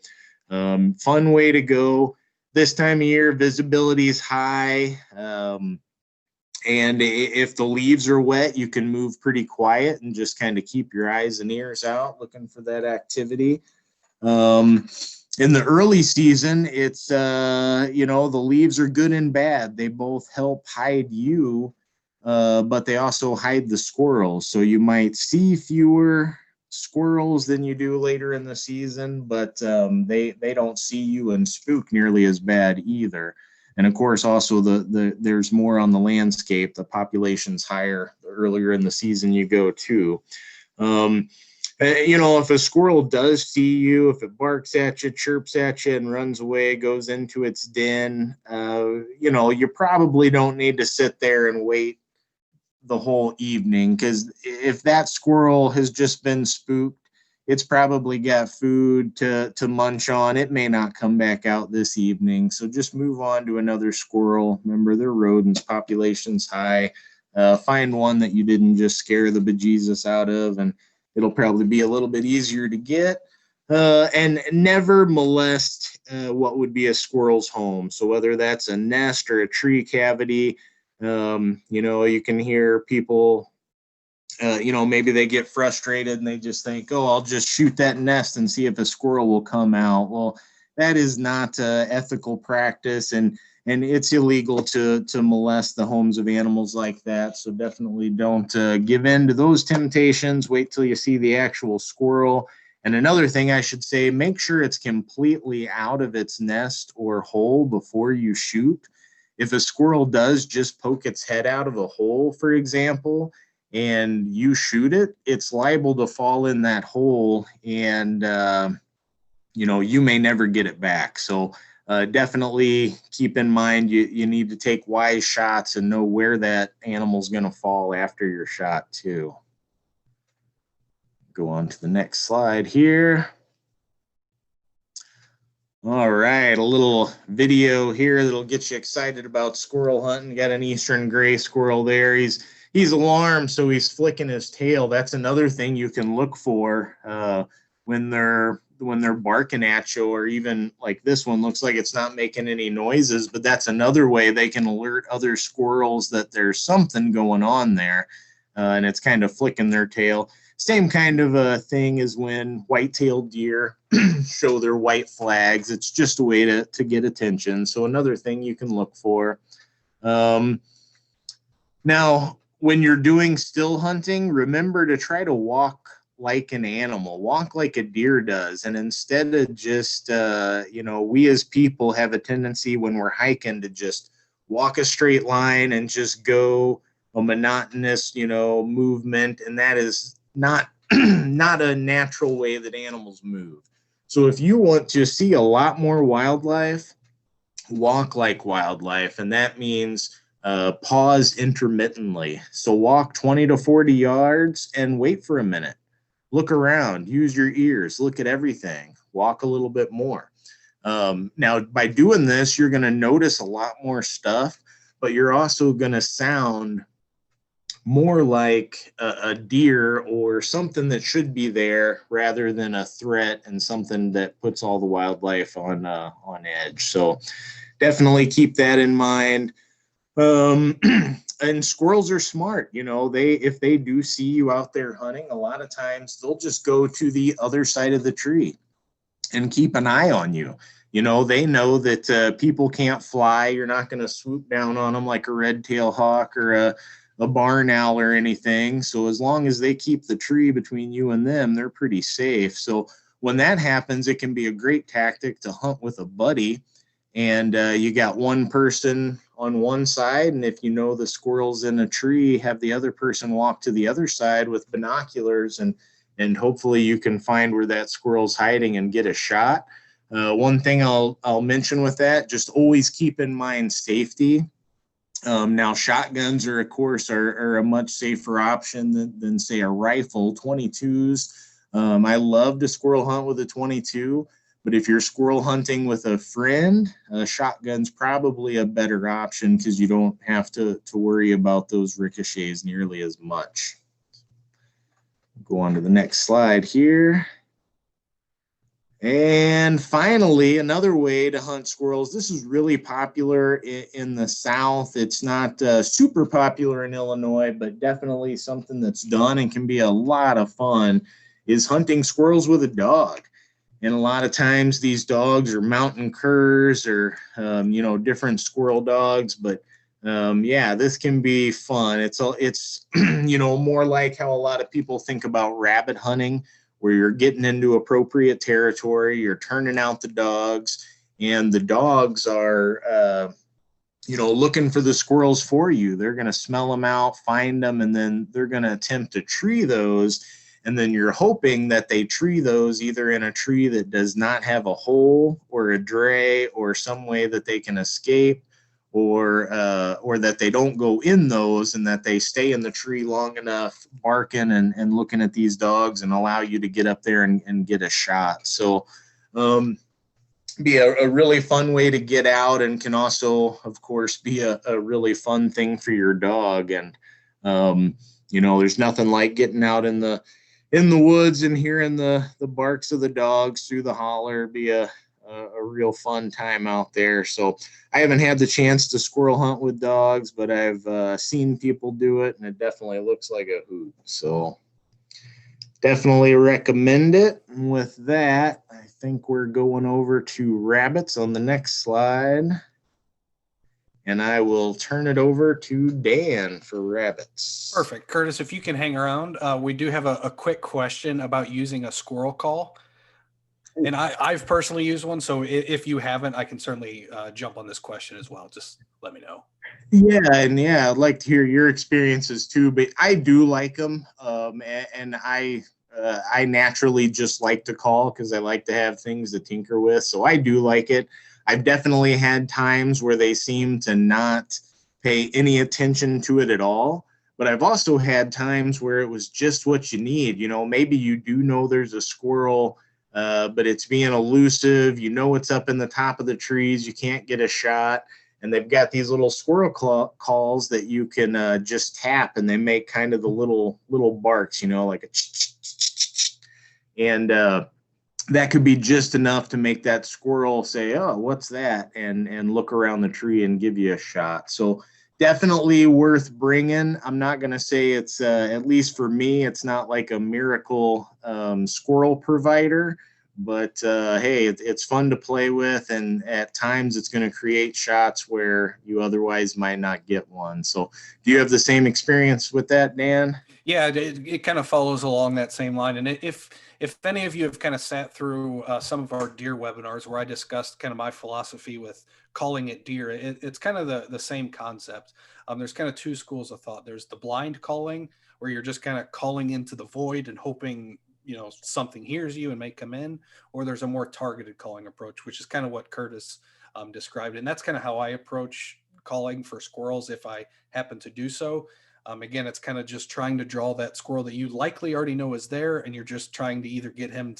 fun way to go. This time of year, visibility is high. And if the leaves are wet, you can move pretty quiet and just kind of keep your eyes and ears out looking for that activity. In the early season, it's, the leaves are good and bad. They both help hide you, but they also hide the squirrels. So you might see fewer squirrels than you do later in the season, but they don't see you and spook nearly as bad either. And of course, also there's more on the landscape. The population's higher the earlier in the season you go too. If a squirrel does see you, if it barks at you, chirps at you, and runs away, goes into its den, you probably don't need to sit there and wait the whole evening, because if that squirrel has just been spooked, it's probably got food to munch on. It may not come back out this evening. So just move on to another squirrel. Remember, they're rodents, population's high. Find one that you didn't just scare the bejesus out of, and it'll probably be a little bit easier to get. And never molest what would be a squirrel's home. So whether that's a nest or a tree cavity, you can hear people, maybe they get frustrated and they just think, oh, I'll just shoot that nest and see if a squirrel will come out. Well, that is not ethical practice, and it's illegal to molest the homes of animals like that. So definitely don't give in to those temptations. Wait till you see the actual squirrel. And another thing I should say, make sure it's completely out of its nest or hole before you shoot. If a squirrel does just poke its head out of a hole, for example, and you shoot it, it's liable to fall in that hole, and you may never get it back. So definitely keep in mind you need to take wise shots and know where that animal's going to fall after your shot too. Go on to the next slide here. All right, a little video here that'll get you excited about squirrel hunting. Got an eastern gray squirrel there. He's alarmed, so he's flicking his tail. That's another thing you can look for when they're barking at you, or even like this one looks like it's not making any noises, but that's another way they can alert other squirrels that there's something going on there, and it's kind of flicking their tail. Same kind of a thing as when white-tailed deer show their white flags. It's just a way to get attention. So another thing you can look for. Now, when you're doing still hunting, remember to try to walk like an animal, walk like a deer does. And instead of just, we as people have a tendency when we're hiking to just walk a straight line and just go a monotonous, movement. And that is not not a natural way that animals move. So if you want to see a lot more wildlife, walk like wildlife, and that means pause intermittently. So walk 20 to 40 yards and wait for a minute. Look around, use your ears, look at everything, walk a little bit more. Now, by doing this, you're going to notice a lot more stuff, but you're also going to sound more like a deer or something that should be there rather than a threat and something that puts all the wildlife on edge. So definitely keep that in mind. And squirrels are smart. If they do see you out there hunting, a lot of times they'll just go to the other side of the tree and keep an eye on you. They know that people can't fly. You're not going to swoop down on them like a red-tailed hawk or a barn owl or anything. So as long as they keep the tree between you and them, they're pretty safe. So when that happens, it can be a great tactic to hunt with a buddy. And you got one person on one side, and if the squirrel's in a tree, have the other person walk to the other side with binoculars, and hopefully you can find where that squirrel's hiding and get a shot. One thing I'll mention with that, just always keep in mind safety. Now, shotguns are, of course, are a much safer option than say, a rifle. 22s. I love to squirrel hunt with a 22, but if you're squirrel hunting with a friend, a shotgun's probably a better option because you don't have to worry about those ricochets nearly as much. Go on to the next slide here. And finally, another way to hunt squirrels. This is really popular in the South. It's not super popular in Illinois, but definitely something that's done and can be a lot of fun, is hunting squirrels with a dog. And a lot of times these dogs are mountain curs or, different squirrel dogs. But this can be fun. It's more like how a lot of people think about rabbit hunting, where you're getting into appropriate territory, you're turning out the dogs, and the dogs are, looking for the squirrels for you. They're going to smell them out, find them, and then they're going to attempt to tree those. And then you're hoping that they tree those either in a tree that does not have a hole or a dray or some way that they can escape, or that they don't go in those, and that they stay in the tree long enough barking and looking at these dogs and allow you to get up there and get a shot. So be a really fun way to get out, and can also, of course, be a really fun thing for your dog. And there's nothing like getting out in the woods and hearing the barks of the dogs through the holler. Be a real fun time out there. So I haven't had the chance to squirrel hunt with dogs, but I've seen people do it, and it definitely looks like a hoot. So definitely recommend it. And with that, I think we're going over to rabbits on the next slide. And I will turn it over to Dan for rabbits. Perfect. Curtis, if you can hang around, we do have a quick question about using a squirrel call. And I've personally used one, so if you haven't, I can certainly jump on this question as well. Just let me know. Yeah, I'd like to hear your experiences too. But I do like them, and I naturally just like to call because I like to have things to tinker with. So I do like it. I've definitely had times where they seem to not pay any attention to it at all. But I've also had times where it was just what you need. Maybe you do know there's a squirrel but it's being elusive. You know what's up in the top of the trees. You can't get a shot. And they've got these little squirrel calls that you can just tap, and they make kind of the little barks, like a and that could be just enough to make that squirrel say, "Oh, what's that?" and look around the tree and give you a shot. So definitely worth bringing. I'm not going to say it's at least for me, it's not like a miracle squirrel provider, but hey, it's fun to play with, and at times it's going to create shots where you otherwise might not get one. So do you have the same experience with that, Dan? Yeah, it kind of follows along that same line. And if any of you have kind of sat through some of our deer webinars where I discussed kind of my philosophy with calling it deer, it's kind of the same concept. There's kind of two schools of thought. There's the blind calling, where you're just kind of calling into the void and hoping something hears you and may come in, or there's a more targeted calling approach, which is kind of what Curtis described. And that's kind of how I approach calling for squirrels if I happen to do so. Again, it's kind of just trying to draw that squirrel that you likely already know is there, and you're just trying to either get him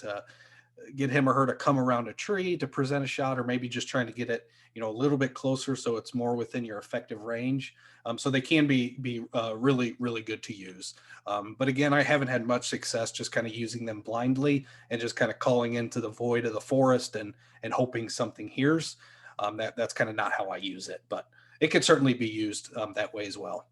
or her to come around a tree to present a shot, or maybe just trying to get it, a little bit closer so it's more within your effective range. So they can be really, really good to use. But again, I haven't had much success just kind of using them blindly and just kind of calling into the void of the forest and hoping something hears. That's kind of not how I use it, but it could certainly be used that way as well.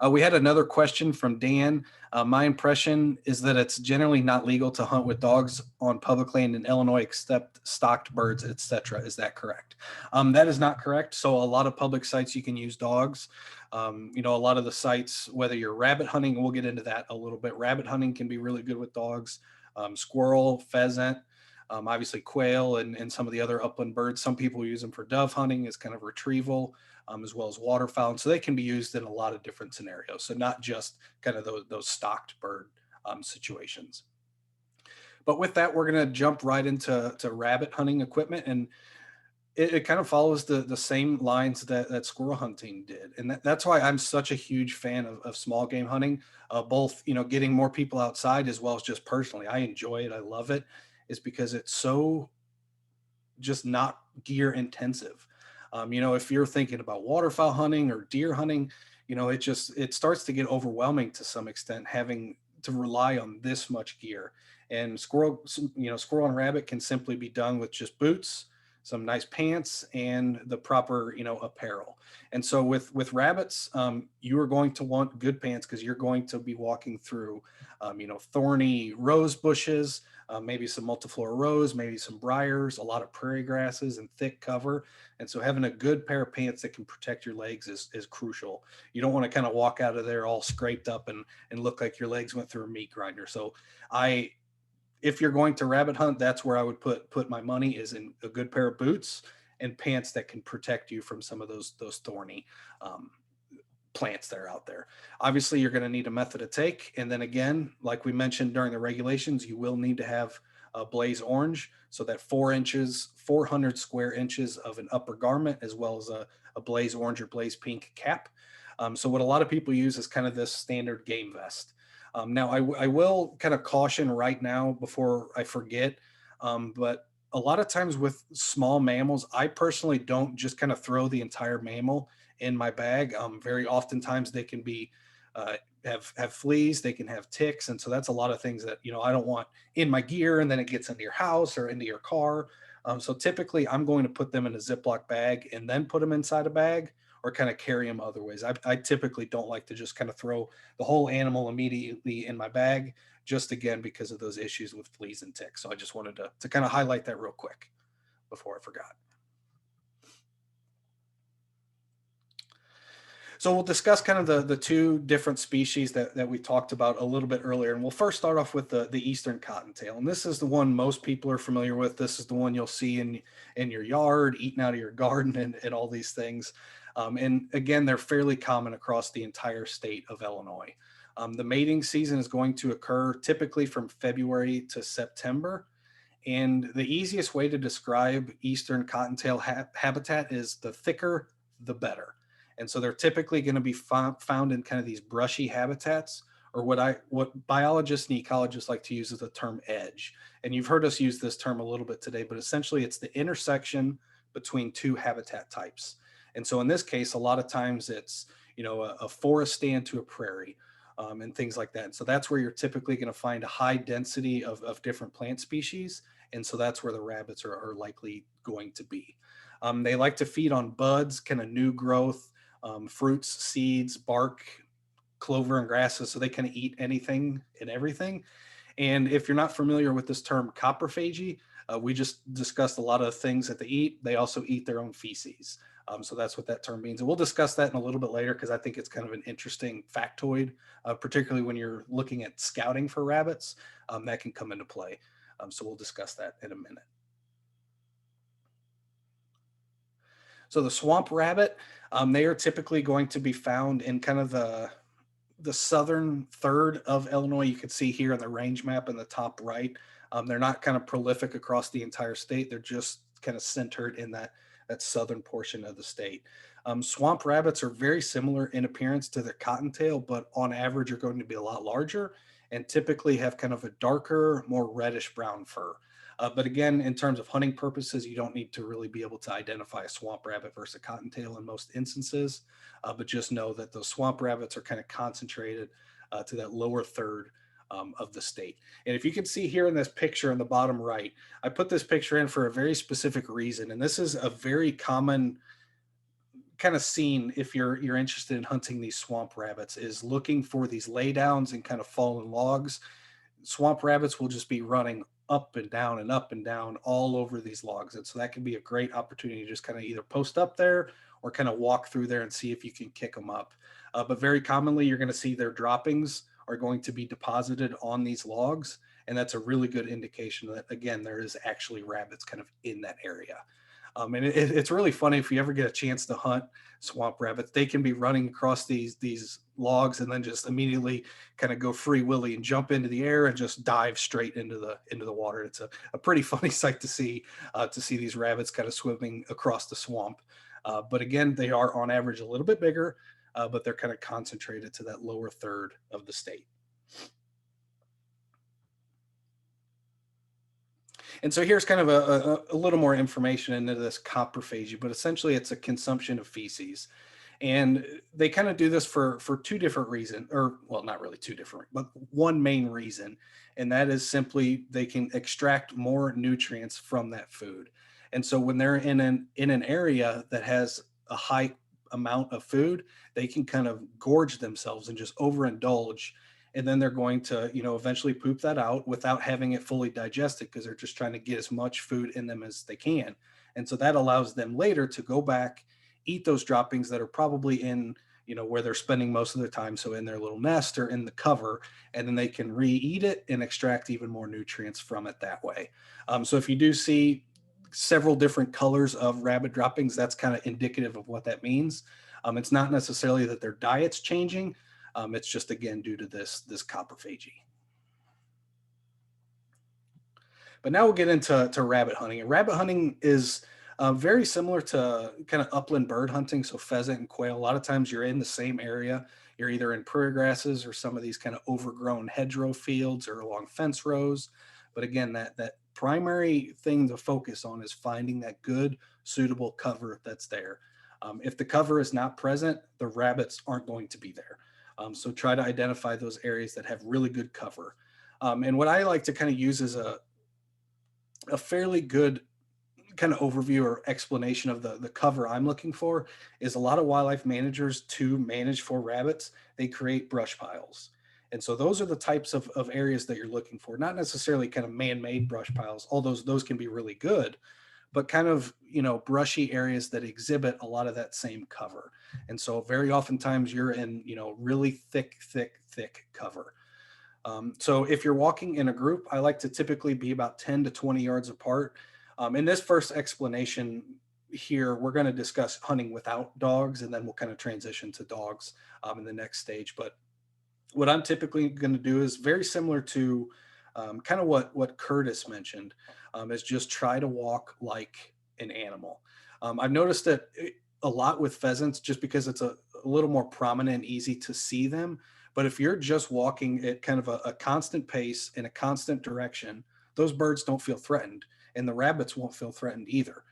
We had another question from Dan. My impression is that it's generally not legal to hunt with dogs on public land in Illinois, except stocked birds, etc. Is that correct? That is not correct. So a lot of public sites you can use dogs. A lot of the sites, whether you're rabbit hunting, and we'll get into that a little bit. Rabbit hunting can be really good with dogs. Squirrel, pheasant, obviously quail, and some of the other upland birds. Some people use them for dove hunting as kind of retrieval. As well as waterfowl. And so they can be used in a lot of different scenarios. So not just kind of those stocked bird situations. But with that, we're going to jump right into rabbit hunting equipment. And it kind of follows the same lines that squirrel hunting did. And that's why I'm such a huge fan of small game hunting, both, getting more people outside as well as just personally. I enjoy it. I love it. Is because it's so just not gear intensive. If you're thinking about waterfowl hunting or deer hunting, it starts to get overwhelming to some extent, having to rely on this much gear. And squirrel and rabbit can simply be done with just boots, some nice pants, and the proper, apparel. And so with rabbits, you are going to want good pants because you're going to be walking through, thorny rose bushes, maybe some multiflora rose, maybe some briars, a lot of prairie grasses and thick cover. And so having a good pair of pants that can protect your legs is crucial. You don't want to kind of walk out of there all scraped up and look like your legs went through a meat grinder. So if you're going to rabbit hunt, that's where I would put my money, is in a good pair of boots and pants that can protect you from some of those thorny plants that are out there. Obviously, you're going to need a method of take. And then again, like we mentioned during the regulations, you will need to have a blaze orange. So that 400 square inches of an upper garment, as well as a blaze orange or blaze pink cap. So what a lot of people use is kind of this standard game vest. Now, I will kind of caution right now before I forget, but a lot of times with small mammals, I personally don't just kind of throw the entire mammal in my bag. Very oftentimes they can be have fleas, they can have ticks, and so that's a lot of things that I don't want in my gear, and then it gets into your house or into your car. So typically, I'm going to put them in a Ziploc bag and then put them inside a bag, or kind of carry them other ways. I typically don't like to just kind of throw the whole animal immediately in my bag, just again because of those issues with fleas and ticks. So I just wanted to kind of highlight that real quick before I forgot. So we'll discuss kind of the two different species that we talked about a little bit earlier. And we'll first start off with the Eastern Cottontail. And this is the one most people are familiar with. This is the one you'll see in your yard, eating out of your garden, and all these things. And again, they're fairly common across the entire state of Illinois. The mating season is going to occur typically from February to September. And the easiest way to describe Eastern Cottontail habitat is the thicker, the better. And so they're typically going to be found in kind of these brushy habitats, or what biologists and ecologists like to use is the term edge. And you've heard us use this term a little bit today, but essentially it's the intersection between two habitat types. And so in this case, a lot of times it's, a forest stand to a prairie, and things like that. And so that's where you're typically going to find a high density of different plant species. And so that's where the rabbits are likely going to be. They like to feed on buds, kind of new growth, fruits, seeds, bark, clover, and grasses. So they kind of eat anything and everything. And if you're not familiar with this term coprophagy, we just discussed a lot of things that they eat. They also eat their own feces. So that's what that term means. And we'll discuss that in a little bit later because I think it's kind of an interesting factoid, particularly when you're looking at scouting for rabbits, that can come into play. So we'll discuss that in a minute. So the swamp rabbit, they are typically going to be found in kind of the southern third of Illinois. You can see here on the range map in the top right. They're not kind of prolific across the entire state. They're just kind of centered in that southern portion of the state. Swamp rabbits are very similar in appearance to their cottontail, but on average are going to be a lot larger and typically have kind of a darker, more reddish brown fur. But again, in terms of hunting purposes, you don't need to really be able to identify a swamp rabbit versus a cottontail in most instances. But just know that those swamp rabbits are kind of concentrated to that lower third of the state. And if you can see here in this picture in the bottom right, I put this picture in for a very specific reason. And this is a very common kind of scene if you're interested in hunting these swamp rabbits, is looking for these laydowns and kind of fallen logs. Swamp rabbits will just be running up and down and up and down all over these logs. And so that can be a great opportunity to just kind of either post up there or kind of walk through there and see if you can kick them up. But very commonly, you're going to see their droppings are going to be deposited on these logs. And that's a really good indication that, again, there is actually rabbits kind of in that area. And it's really funny if you ever get a chance to hunt swamp rabbits. They can be running across these logs and then just immediately kind of go free willy and jump into the air and just dive straight into the water. It's a pretty funny sight to see these rabbits kind of swimming across the swamp. But again, they are on average a little bit bigger, but they're kind of concentrated to that lower third of the state. And so here's kind of a little more information into this coprophagy, but essentially it's a consumption of feces. And they kind of do this for two different reasons, or well, not really two different, but one main reason. And that is simply they can extract more nutrients from that food. And so when they're in an area that has a high amount of food, they can kind of gorge themselves and just overindulge. And then they're going to, eventually poop that out without having it fully digested because they're just trying to get as much food in them as they can. And so that allows them later to go back, eat those droppings that are probably in, where they're spending most of their time. So in their little nest or in the cover, and then they can re-eat it and extract even more nutrients from it that way. So if you do see several different colors of rabbit droppings, that's kind of indicative of what that means. It's not necessarily that their diet's changing. It's just, again, due to this coprophagy. But now we'll get into rabbit hunting. And rabbit hunting is very similar to kind of upland bird hunting, so pheasant and quail. A lot of times you're in the same area. You're either in prairie grasses or some of these kind of overgrown hedgerow fields or along fence rows. But again, that primary thing to focus on is finding that good, suitable cover that's there. If the cover is not present, the rabbits aren't going to be there. So try to identify those areas that have really good cover. And what I like to kind of use as a fairly good kind of overview or explanation of the cover I'm looking for is a lot of wildlife managers to manage for rabbits, they create brush piles. And so those are the types of areas that you're looking for, not necessarily kind of man-made brush piles, although those can be really good, but kind of, brushy areas that exhibit a lot of that same cover. And so very oftentimes you're in, really thick cover. So if you're walking in a group, I like to typically be about 10 to 20 yards apart. In this first explanation here, we're going to discuss hunting without dogs, and then we'll kind of transition to dogs in the next stage. But what I'm typically going to do is very similar to kind of what Curtis mentioned, is just try to walk like an animal. I've noticed that a lot with pheasants, just because it's a little more prominent and easy to see them. But if you're just walking at kind of a constant pace in a constant direction, those birds don't feel threatened, and the rabbits won't feel threatened either.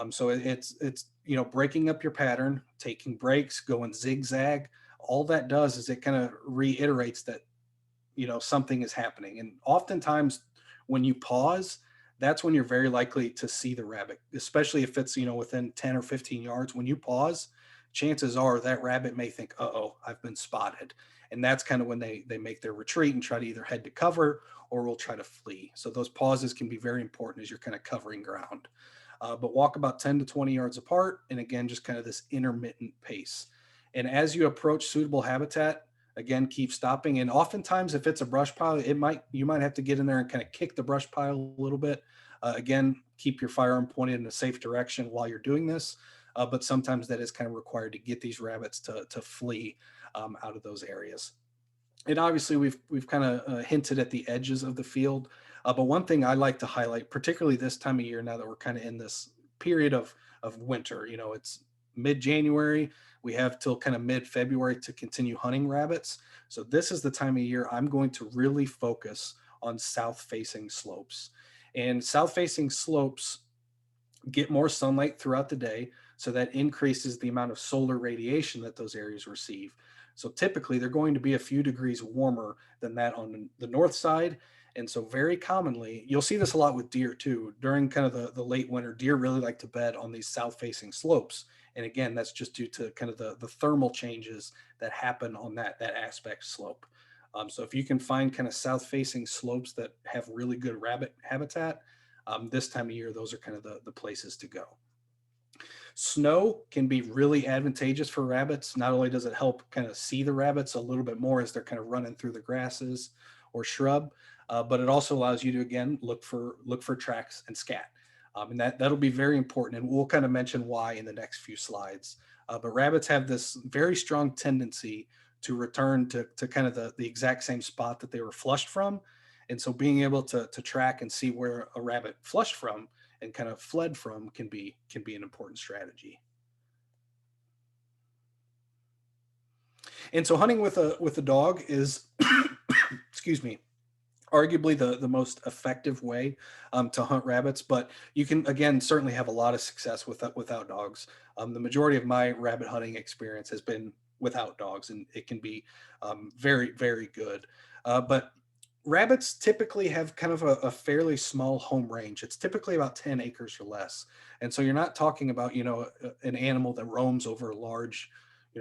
So it's breaking up your pattern, taking breaks, going zigzag. All that does is it kind of reiterates that something is happening. And oftentimes when you pause, that's when you're very likely to see the rabbit, especially if it's within 10 or 15 yards. When you pause, chances are that rabbit may think, uh-oh, I've been spotted. And that's kind of when they make their retreat and try to either head to cover or will try to flee. So those pauses can be very important as you're kind of covering ground. But walk about 10 to 20 yards apart, and again, just kind of this intermittent pace. And as you approach suitable habitat, again, keep stopping. And oftentimes, if it's a brush pile, you might have to get in there and kind of kick the brush pile a little bit. Again, keep your firearm pointed in a safe direction while you're doing this. But sometimes that is kind of required to get these rabbits to flee out of those areas. And obviously, we've kind of hinted at the edges of the field. But one thing I like to highlight, particularly this time of year, now that we're kind of in this period of winter, it's mid-January, we have till kind of mid-February to continue hunting rabbits. So this is the time of year I'm going to really focus on south-facing slopes. And south-facing slopes get more sunlight throughout the day, so that increases the amount of solar radiation that those areas receive. So typically they're going to be a few degrees warmer than that on the north side. And so very commonly, you'll see this a lot with deer too. During kind of the late winter, deer really like to bed on these south-facing slopes. And again, that's just due to kind of the thermal changes that happen on that aspect slope. So if you can find kind of south-facing slopes that have really good rabbit habitat, this time of year, those are kind of the places to go. Snow can be really advantageous for rabbits. Not only does it help kind of see the rabbits a little bit more as they're kind of running through the grasses or shrub, but it also allows you to, again, look for tracks and scat. And that'll be very important. And we'll kind of mention why in the next few slides. But rabbits have this very strong tendency to return to kind of the exact same spot that they were flushed from. And so being able to track and see where a rabbit flushed from and kind of fled from can be an important strategy. And so hunting with a dog is, excuse me, arguably the most effective way to hunt rabbits, but you can, again, certainly have a lot of success without dogs. The majority of my rabbit hunting experience has been without dogs, and it can be very, very good. But rabbits typically have kind of a fairly small home range. It's typically about 10 acres or less. And so you're not talking about, an animal that roams over a large,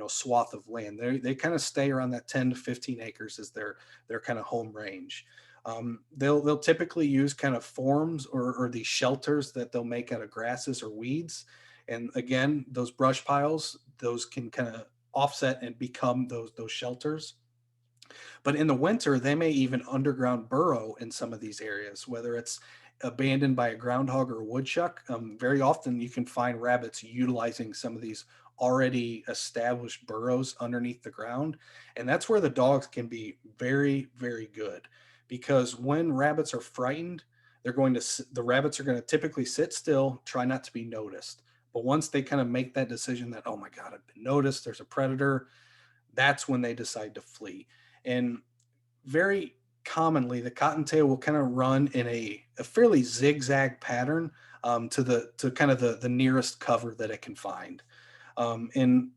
swath of land. They kind of stay around that 10 to 15 acres as their kind of home range. They'll typically use kind of forms or these shelters that they'll make out of grasses or weeds. And again, those brush piles, those can kind of offset and become those shelters. But in the winter, they may even underground burrow in some of these areas, whether it's abandoned by a groundhog or a woodchuck. Very often you can find rabbits utilizing some of these already established burrows underneath the ground. And that's where the dogs can be very, very good, because when rabbits are frightened, the rabbits are going to typically sit still, try not to be noticed. But once they kind of make that decision that, oh my God, I've been noticed, there's a predator, that's when they decide to flee. And very commonly, the cottontail will kind of run in a fairly zigzag pattern to kind of the nearest cover that it can find. And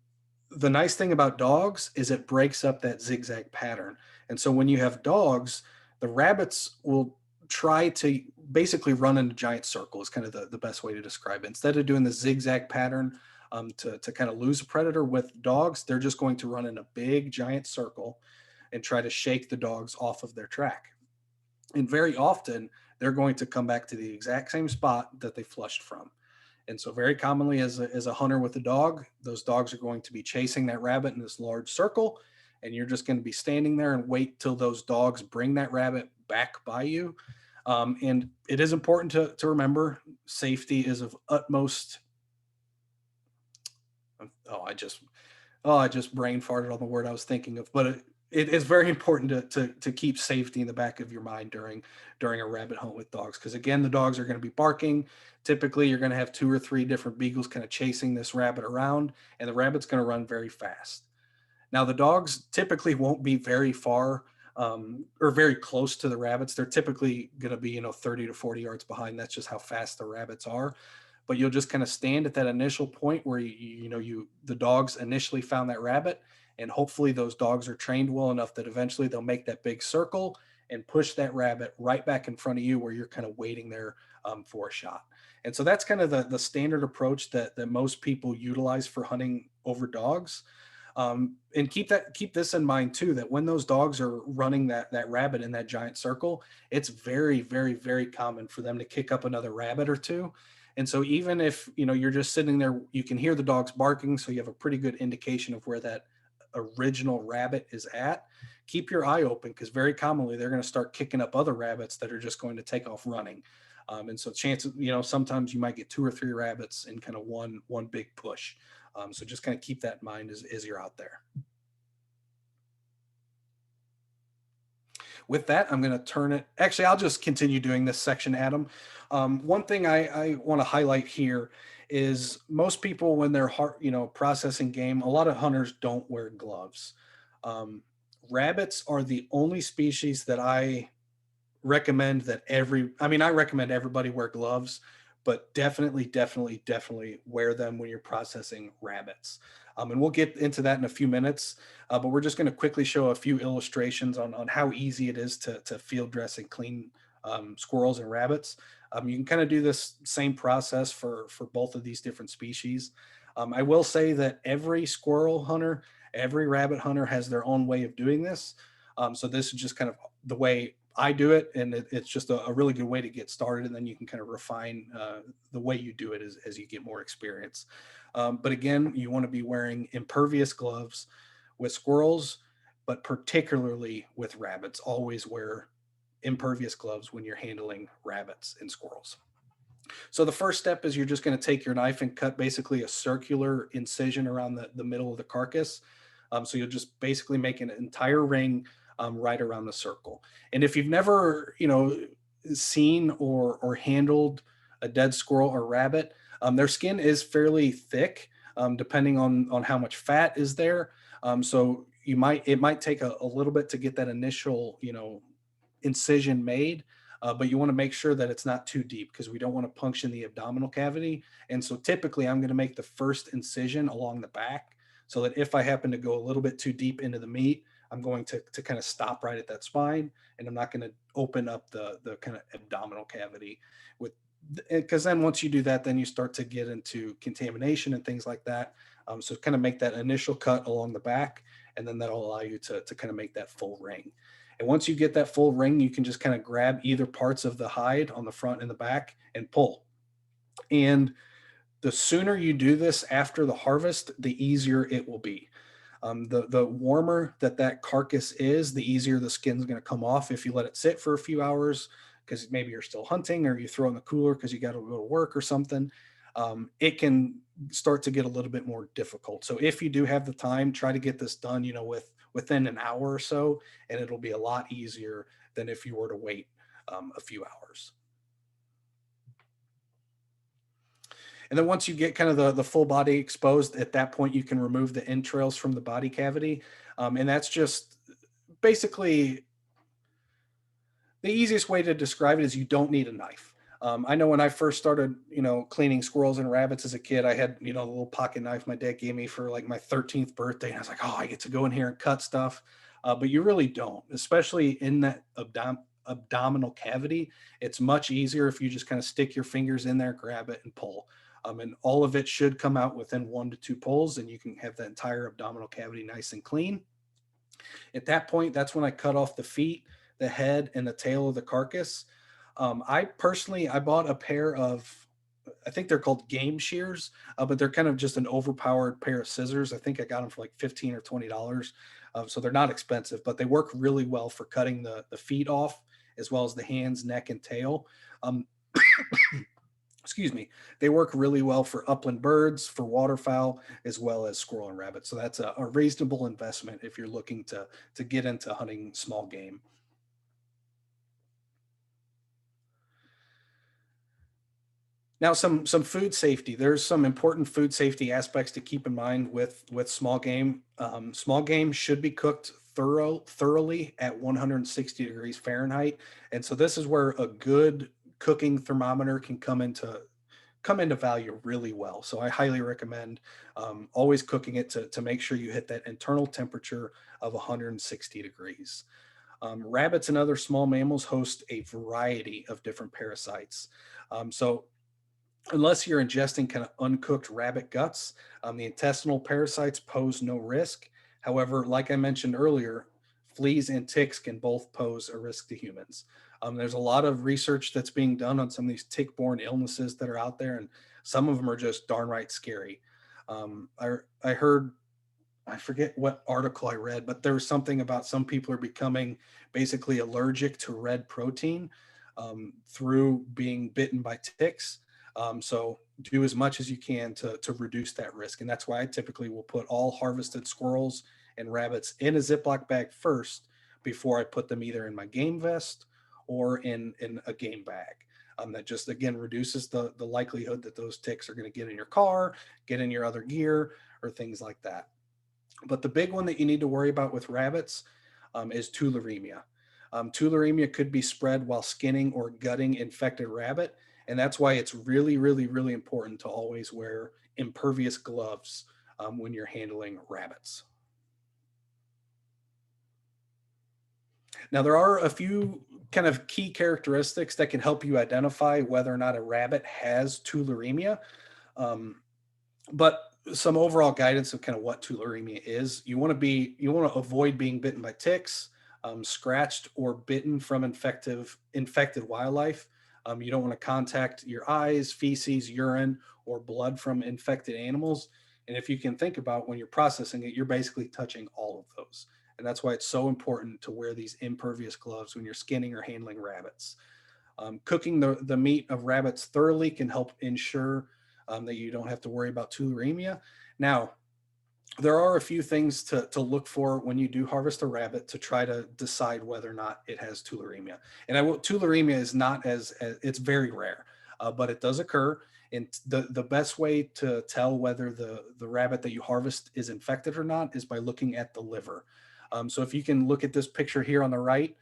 the nice thing about dogs is it breaks up that zigzag pattern. And so when you have dogs, the rabbits will try to basically run in a giant circle is kind of the best way to describe it. Instead of doing the zigzag pattern to kind of lose a predator, with dogs, they're just going to run in a big giant circle and try to shake the dogs off of their track. And very often they're going to come back to the exact same spot that they flushed from. And so very commonly as a hunter with a dog, those dogs are going to be chasing that rabbit in this large circle, and you're just going to be standing there and wait till those dogs bring that rabbit back by you. And it is important to remember safety is of utmost. I just brain farted on the word I was thinking of, but it is very important to keep safety in the back of your mind during a rabbit hunt with dogs. Because again, the dogs are going to be barking. Typically, you're going to have 2 or 3 different beagles kind of chasing this rabbit around, and the rabbit's going to run very fast. Now, the dogs typically won't be very far or very close to the rabbits. They're typically going to be, 30 to 40 yards behind. That's just how fast the rabbits are. But you'll just kind of stand at that initial point where the dogs initially found that rabbit, and hopefully those dogs are trained well enough that eventually they'll make that big circle and push that rabbit right back in front of you where you're kind of waiting there for a shot. And so that's kind of the standard approach that most people utilize for hunting over dogs. And keep this in mind too, that when those dogs are running that rabbit in that giant circle, it's very, very, very common for them to kick up another rabbit or two. And so even if you're just sitting there, you can hear the dogs barking, so you have a pretty good indication of where that original rabbit is at. Keep your eye open, because very commonly they're going to start kicking up other rabbits that are just going to take off running. And so chances, sometimes you might get 2 or 3 rabbits in kind of one big push. So just kind of keep that in mind as you're out there. With that, I'm going to turn it. Actually, I'll just continue doing this section, Adam. One thing I want to highlight here is most people, when they're processing game, a lot of hunters don't wear gloves. Rabbits are the only species that I recommend that I recommend everybody wear gloves, but definitely wear them when you're processing rabbits. And we'll get into that in a few minutes, but we're just going to quickly show a few illustrations on how easy it is to field dress and clean squirrels and rabbits. You can kind of do this same process for both of these different species. I will say that every squirrel hunter, every rabbit hunter has their own way of doing this. So this is just kind of the way I do it, and it's just a really good way to get started, and then you can kind of refine the way you do it as you get more experience. But again, you want to be wearing impervious gloves with squirrels, but particularly with rabbits. Always wear impervious gloves when you're handling rabbits and squirrels. So the first step is you're just going to take your knife and cut basically a circular incision around the middle of the carcass. So you'll just basically make an entire ring right around the circle. And if you've never, seen or handled a dead squirrel or rabbit, their skin is fairly thick, depending on how much fat is there. So it might take a little bit to get that initial, incision made. But you want to make sure that it's not too deep, because we don't want to puncture the abdominal cavity. And so typically I'm going to make the first incision along the back, so that if I happen to go a little bit too deep into the meat, I'm going to kind of stop right at that spine, and I'm not going to open up the kind of abdominal cavity because then once you do that, then you start to get into contamination and things like that. So kind of make that initial cut along the back, and then that'll allow you to kind of make that full ring. And once you get that full ring, you can just kind of grab either parts of the hide on the front and the back and pull. And the sooner you do this after the harvest, the easier it will be. The warmer that carcass is, the easier the skin's going to come off. If you let it sit for a few hours, because maybe you're still hunting, or you throw it in the cooler because you got to go to work or something, it can start to get a little bit more difficult. So if you do have the time, try to get this done, within an hour or so, and it'll be a lot easier than if you were to wait a few hours. And then once you get kind of the full body exposed, at that point, you can remove the entrails from the body cavity. And that's just basically the easiest way to describe it is you don't need a knife. I know when I first started, cleaning squirrels and rabbits as a kid, I had, a little pocket knife my dad gave me for like my 13th birthday. And I was like, oh, I get to go in here and cut stuff. But you really don't, especially in that abdominal cavity. It's much easier if you just kind of stick your fingers in there, grab it, and pull. And all of it should come out within 1 to 2 pulls, and you can have the entire abdominal cavity nice and clean. At that point, that's when I cut off the feet, the head, and the tail of the carcass. I bought a pair of, I think they're called game shears, but they're kind of just an overpowered pair of scissors. I think I got them for like $15 or $20. So they're not expensive, but they work really well for cutting the feet off, as well as the hands, neck, and tail. Excuse me, they work really well for upland birds, for waterfowl, as well as squirrel and rabbit. So that's a reasonable investment if you're looking to get into hunting small game. Now, some food safety. There's some important food safety aspects to keep in mind with small game. Small game should be cooked thoroughly at 160 degrees Fahrenheit, and so this is where a good cooking thermometer can come into value really well. So I highly recommend always cooking it to make sure you hit that internal temperature of 160 degrees. Rabbits and other small mammals host a variety of different parasites. So unless you're ingesting kind of uncooked rabbit guts, the intestinal parasites pose no risk. However, like I mentioned earlier, fleas and ticks can both pose a risk to humans. There's a lot of research that's being done on some of these tick-borne illnesses that are out there, and some of them are just darn right scary. I heard, I forget what article I read, but there was something about some people are becoming basically allergic to red protein through being bitten by ticks. So do as much as you can to reduce that risk. And that's why I typically will put all harvested squirrels and rabbits in a Ziploc bag first before I put them either in my game vest or in a game bag. That just, again, reduces the likelihood that those ticks are going to get in your car, get in your other gear, or things like that. But the big one that you need to worry about with rabbits is tularemia. Tularemia could be spread while skinning or gutting infected rabbit. And that's why it's really, really, really important to always wear impervious gloves when you're handling rabbits. Now, there are a few kind of key characteristics that can help you identify whether or not a rabbit has tularemia. Um, but some overall guidance of kind of what tularemia is. You want to avoid being bitten by ticks, scratched or bitten from infected wildlife. You don't want to contact your eyes, feces, urine, or blood from infected animals. And if you can think about when you're processing it, you're basically touching all of those. And that's why it's so important to wear these impervious gloves when you're skinning or handling rabbits. Cooking the meat of rabbits thoroughly can help ensure that you don't have to worry about tularemia. Now, there are a few things to look for when you do harvest a rabbit to try to decide whether or not it has tularemia. And tularemia is not as it's very rare, but it does occur. And the best way to tell whether the rabbit that you harvest is infected or not is by looking at the liver. So if you can look at this picture here on the right,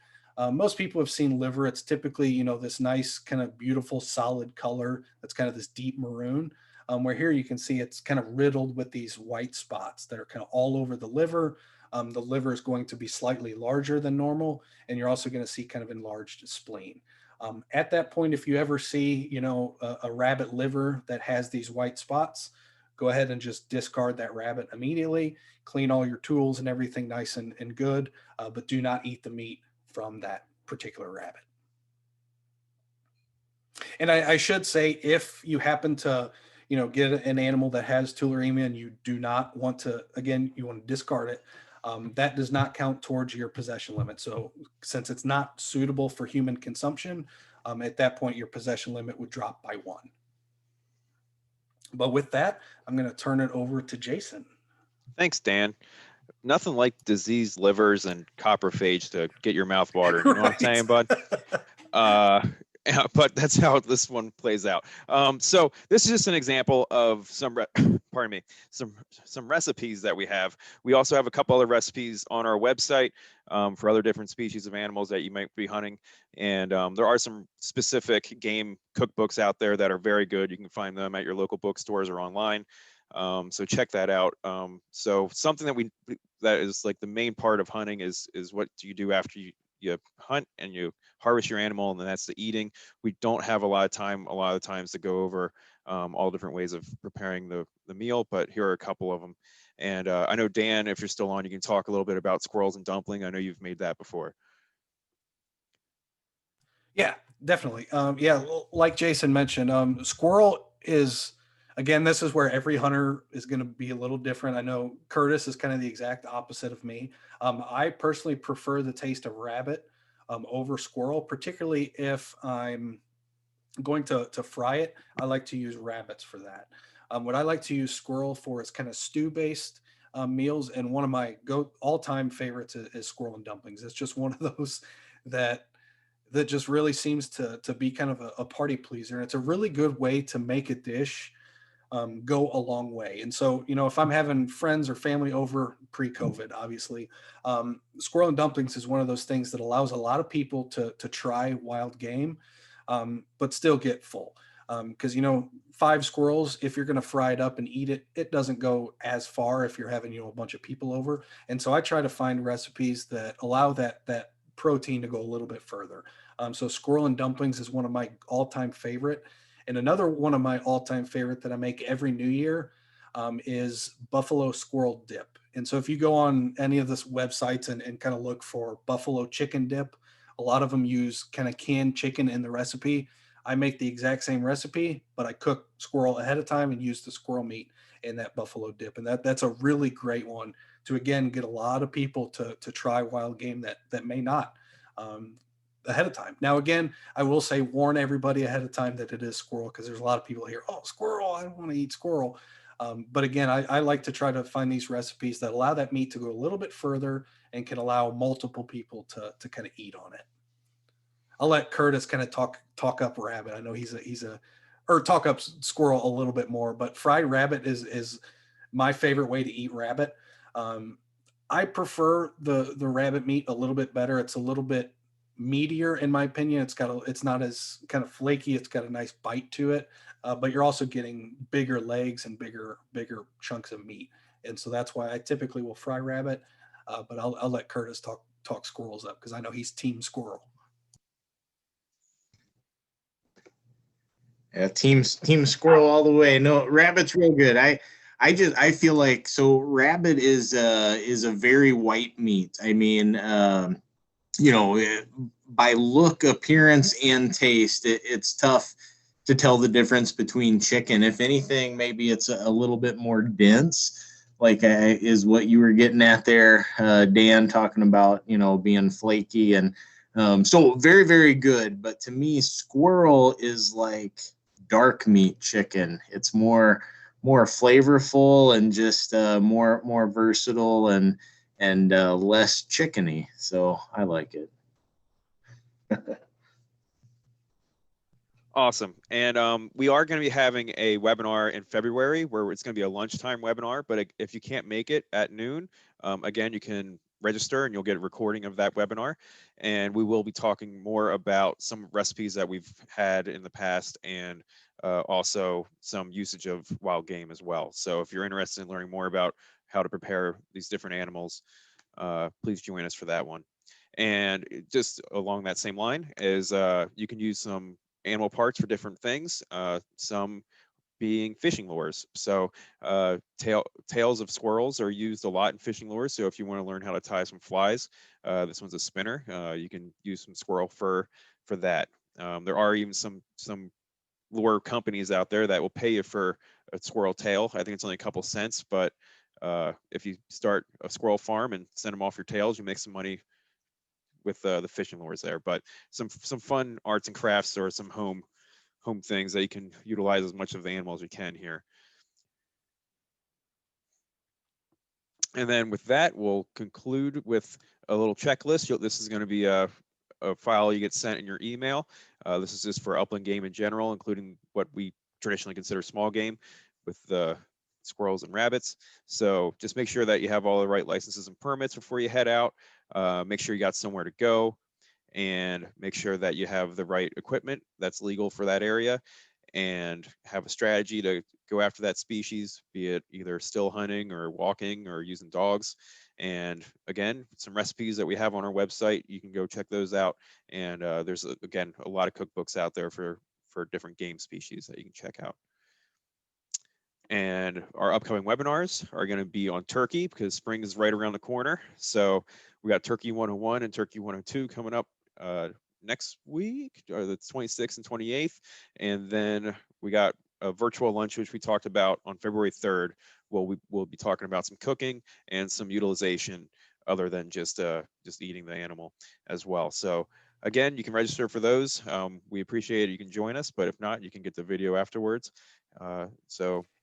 most people have seen liver. It's typically, this nice kind of beautiful solid color that's kind of this deep maroon. Where here you can see it's kind of riddled with these white spots that are kind of all over the liver. The liver is going to be slightly larger than normal, and you're also going to see kind of enlarged spleen. At that point, if you ever see, a rabbit liver that has these white spots, go ahead and just discard that rabbit immediately. Clean all your tools and everything nice and good, but do not eat the meat from that particular rabbit. And I should say, if you happen to, get an animal that has tularemia and you do not want to, again, you want to discard it, that does not count towards your possession limit. So since it's not suitable for human consumption, at that point, your possession limit would drop by 1. But with that, I'm going to turn it over to Jason. Thanks, Dan. Nothing like diseased livers and coprophage to get your mouth watering. You know what I'm saying, bud? But that's how this one plays out. So this is just an example of some recipes that we have. We also have a couple other recipes on our website for other different species of animals that you might be hunting. And there are some specific game cookbooks out there that are very good. You can find them at your local bookstores or online. So check that out. So something that is like the main part of hunting is what do you do after you hunt and you harvest your animal, and then that's the eating. We don't have a lot of times to go over all different ways of preparing the meal, but here are a couple of them. And I know, Dan, if you're still on, you can talk a little bit about squirrels and dumpling. I know you've made that before. Yeah, definitely. Like Jason mentioned, squirrel is, again, this is where every hunter is going to be a little different. I know Curtis is kind of the exact opposite of me. I personally prefer the taste of rabbit over squirrel, particularly if I'm going to fry it. I like to use rabbits for that. What I like to use squirrel for is kind of stew-based meals, and one of my all-time favorites is squirrel and dumplings. It's just one of those that that just really seems to be kind of a party pleaser. And it's a really good way to make a dish go a long way. And so, you know, if I'm having friends or family over pre-COVID, obviously, squirrel and dumplings is one of those things that allows a lot of people to try wild game, but still get full. Because, you know, 5 squirrels, if you're going to fry it up and eat it, it doesn't go as far if you're having, you know, a bunch of people over. And so I try to find recipes that allow that protein to go a little bit further. So squirrel and dumplings is one of my all-time favorite. And another one of my all-time favorite that I make every New Year is buffalo squirrel dip. And so if you go on any of this websites and kind of look for buffalo chicken dip, a lot of them use kind of canned chicken in the recipe. I make the exact same recipe, but I cook squirrel ahead of time and use the squirrel meat in that buffalo dip. And that's a really great one to, again, get a lot of people to try wild game that may not. Ahead of time. Now, again, I will say warn everybody ahead of time that it is squirrel, because there's a lot of people here, oh, squirrel, I don't want to eat squirrel. But again, I like to try to find these recipes that allow that meat to go a little bit further and can allow multiple people to kind of eat on it. I'll let Curtis kind of talk up rabbit. I know or talk up squirrel a little bit more, but fried rabbit is my favorite way to eat rabbit. I prefer the rabbit meat a little bit better. It's a little bit meatier in my opinion. It's not as kind of flaky. It's got a nice bite to it, but you're also getting bigger legs and bigger chunks of meat. And so that's why I typically will fry rabbit. But I'll let Curtis talk squirrels up, because I know he's team squirrel. Yeah, team squirrel all the way. No, rabbit's real good. I feel like, so rabbit is a very white meat. I mean, you know, by look, appearance, and taste, it's tough to tell the difference between chicken. If anything, maybe it's a little bit more dense, like is what you were getting at there, Dan, talking about, you know, being flaky. And so very, very good. But to me, squirrel is like dark meat chicken. It's more flavorful and just more versatile and less chickeny. So I like it. Awesome. And we are going to be having a webinar in February where it's going to be a lunchtime webinar. But if you can't make it at noon, again, you can register and you'll get a recording of that webinar. And we will be talking more about some recipes that we've had in the past, and also some usage of wild game as well. So if you're interested in learning more about how to prepare these different animals, please join us for that one. And just along that same line is you can use some animal parts for different things, some being fishing lures. So tails of squirrels are used a lot in fishing lures. So if you want to learn how to tie some flies, this one's a spinner. You can use some squirrel fur for that. There are even some lure companies out there that will pay you for a squirrel tail. I think it's only a couple cents, but if you start a squirrel farm and send them off your tails, you make some money with the fishing lures there. But some fun arts and crafts, or some home things that you can utilize as much of the animal as you can here. And then with that, we'll conclude with a little checklist. This is going to be a file you get sent in your email. This is just for upland game in general, including what we traditionally consider small game with the squirrels and rabbits. So just make sure that you have all the right licenses and permits before you head out. Make sure you got somewhere to go, and make sure that you have the right equipment that's legal for that area, and have a strategy to go after that species, be it either still hunting or walking or using dogs. And again, some recipes that we have on our website, you can go check those out. And there's, again, a lot of cookbooks out there for different game species that you can check out. And our upcoming webinars are going to be on turkey, because spring is right around the corner. So we got Turkey 101 and Turkey 102 coming up next week, or the 26th and 28th. And then we got a virtual lunch, which we talked about on February 3rd. We'll be talking about some cooking and some utilization other than just eating the animal as well. So again, you can register for those. We appreciate it. You can join us, but if not, you can get the video afterwards.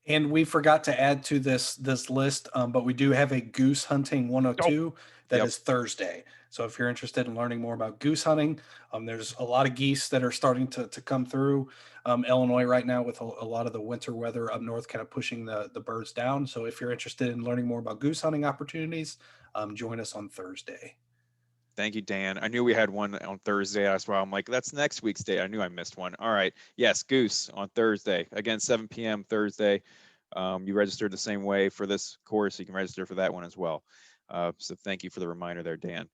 And we forgot to add to this list, but we do have a goose hunting 102 That Yep. is Thursday. So if you're interested in learning more about goose hunting, there's a lot of geese that are starting to come through Illinois right now with a lot of the winter weather up north kind of pushing the birds down. So if you're interested in learning more about goose hunting opportunities, join us on Thursday. Thank you, Dan. I knew we had one on Thursday. That's why I'm like, that's next week's date. I knew I missed one. All right. Yes, Goose on Thursday. Again, 7 p.m. Thursday. You registered the same way for this course. You can register for that one as well. So thank you for the reminder there, Dan.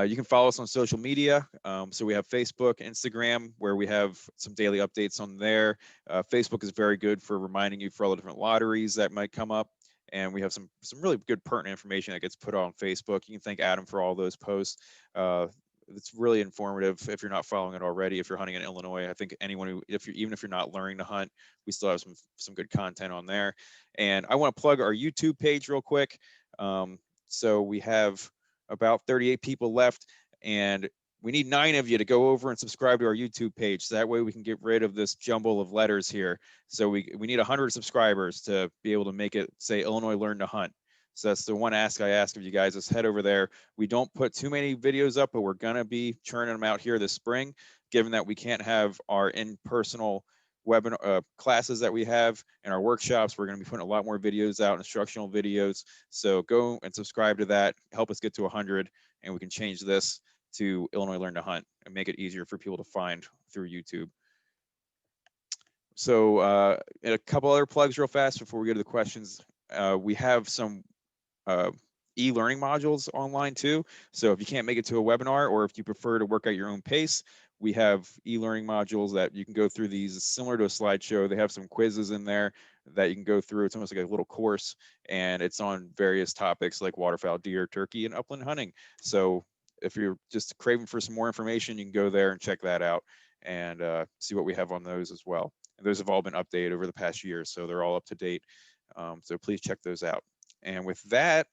You can follow us on social media. So we have Facebook, Instagram, where we have some daily updates on there. Facebook is very good for reminding you for all the different lotteries that might come up. And we have some really good pertinent information that gets put on Facebook. You can thank Adam for all those posts. It's really informative if you're not following it already. If you're hunting in Illinois, I think anyone who, even if you're not learning to hunt, we still have some good content on there. And I want to plug our YouTube page real quick. So we have about 38 people left, and we need 9 of you to go over and subscribe to our YouTube page. So that way we can get rid of this jumble of letters here. So we need 100 subscribers to be able to make it say Illinois Learn to Hunt. So that's the one ask I ask of you guys, is head over there. We don't put too many videos up, but we're gonna be churning them out here this spring, given that we can't have our in-personal webinar classes that we have and our workshops. We're going to be putting a lot more videos out, instructional videos. So go and subscribe to that, help us get to 100, and we can change this to Illinois Learn to Hunt and make it easier for people to find through YouTube. So a couple other plugs real fast before we go to the questions. We have some e-learning modules online too. So if you can't make it to a webinar, or if you prefer to work at your own pace, we have e-learning modules that you can go through. These similar to a slideshow. They have some quizzes in there that you can go through. It's almost like a little course, and it's on various topics like waterfowl, deer, turkey, and upland hunting. So if you're just craving for some more information, you can go there and check that out and see what we have on those as well. And those have all been updated over the past year, so they're all up to date. So please check those out. And with that,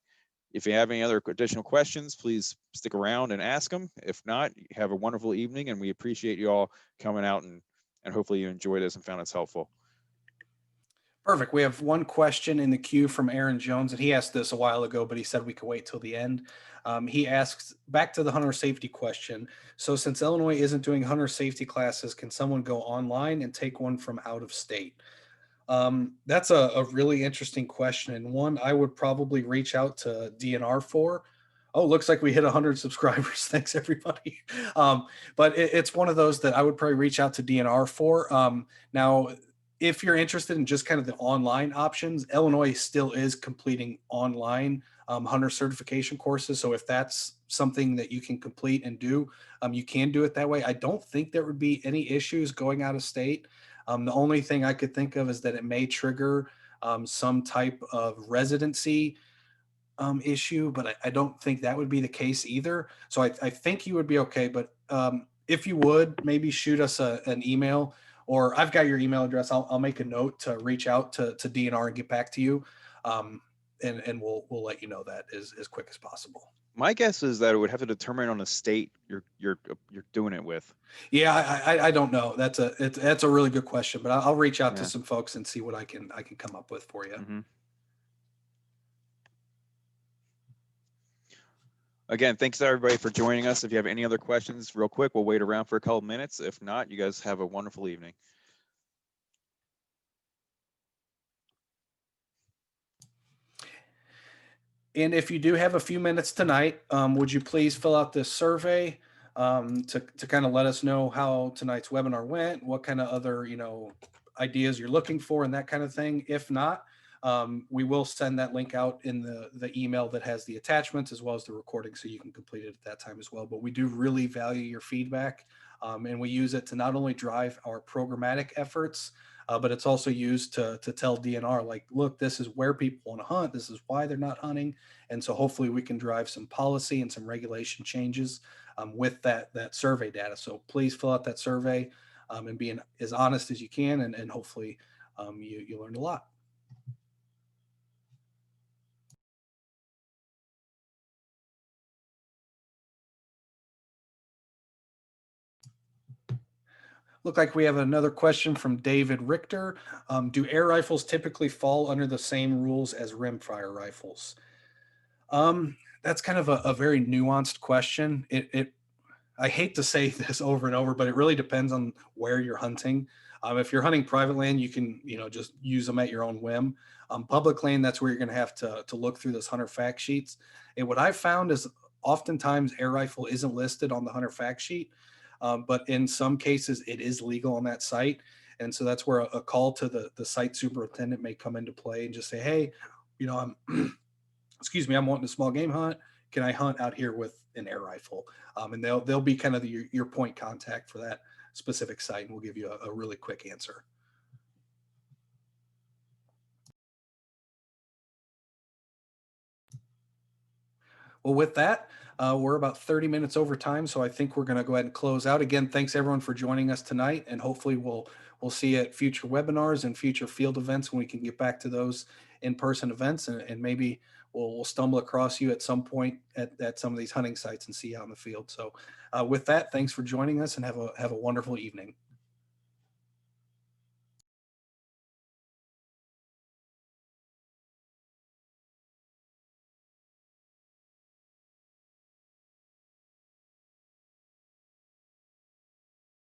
if you have any other additional questions, please stick around and ask them. If not, have a wonderful evening, and we appreciate you all coming out, and hopefully you enjoyed this and found this helpful. Perfect. We have one question in the queue from Aaron Jones, and he asked this a while ago, but he said we could wait till the end. He asks, back to the hunter safety question. So since Illinois isn't doing hunter safety classes, can someone go online and take one from out of state? That's a really interesting question, and one I would probably reach out to DNR for. Oh, looks like we hit 100 subscribers. Thanks, everybody. But it's one of those that I would probably reach out to DNR for. Now, if you're interested in just kind of the online options, Illinois still is completing online hunter certification courses. So if that's something that you can complete and do, you can do it that way. I don't think there would be any issues going out of state. The only thing I could think of is that it may trigger some type of residency issue, but I don't think that would be the case either. So I think you would be okay. But if you would, maybe shoot us an email, or I've got your email address. I'll make a note to reach out to DNR and get back to you. And we'll let you know that as quick as possible. My guess is that it would have to determine on the state you're doing it with. Yeah, I don't know. That's a really good question, but I'll reach out to some folks and see what I can come up with for you. Mm-hmm. Again, thanks to everybody for joining us. If you have any other questions, real quick, we'll wait around for a couple minutes. If not, you guys have a wonderful evening. And if you do have a few minutes tonight, would you please fill out this survey to kind of let us know how tonight's webinar went, what kind of other ideas you're looking for, and that kind of thing. If not, we will send that link out in the email that has the attachments as well as the recording, so you can complete it at that time as well. But we do really value your feedback, and we use it to not only drive our programmatic efforts, but it's also used to tell DNR, like, look, this is where people want to hunt. This is why they're not hunting. And so hopefully we can drive some policy and some regulation changes with that survey data. So please fill out that survey and be as honest as you can. And hopefully you learned a lot. Look like we have another question from David Richter. Do air rifles typically fall under the same rules as rimfire rifles? That's kind of a very nuanced question. I hate to say this over and over, but it really depends on where you're hunting. If you're hunting private land, you can, just use them at your own whim. Public land, that's where you're going to have to look through those hunter fact sheets. And what I've found is oftentimes air rifle isn't listed on the hunter fact sheet, but in some cases it is legal on that site. And so that's where a call to the site superintendent may come into play and just say, hey, I'm excuse me, I'm wanting a small game hunt. Can I hunt out here with an air rifle? And they'll be kind of your point contact for that specific site, and we'll give you a really quick answer. Well, with that, we're about 30 minutes over time, so I think we're going to go ahead and close out. Again, thanks everyone for joining us tonight, and hopefully we'll see you at future webinars and future field events when we can get back to those in-person events, and maybe we'll stumble across you at some point at some of these hunting sites and see you out in the field. So with that, thanks for joining us, and have a wonderful evening.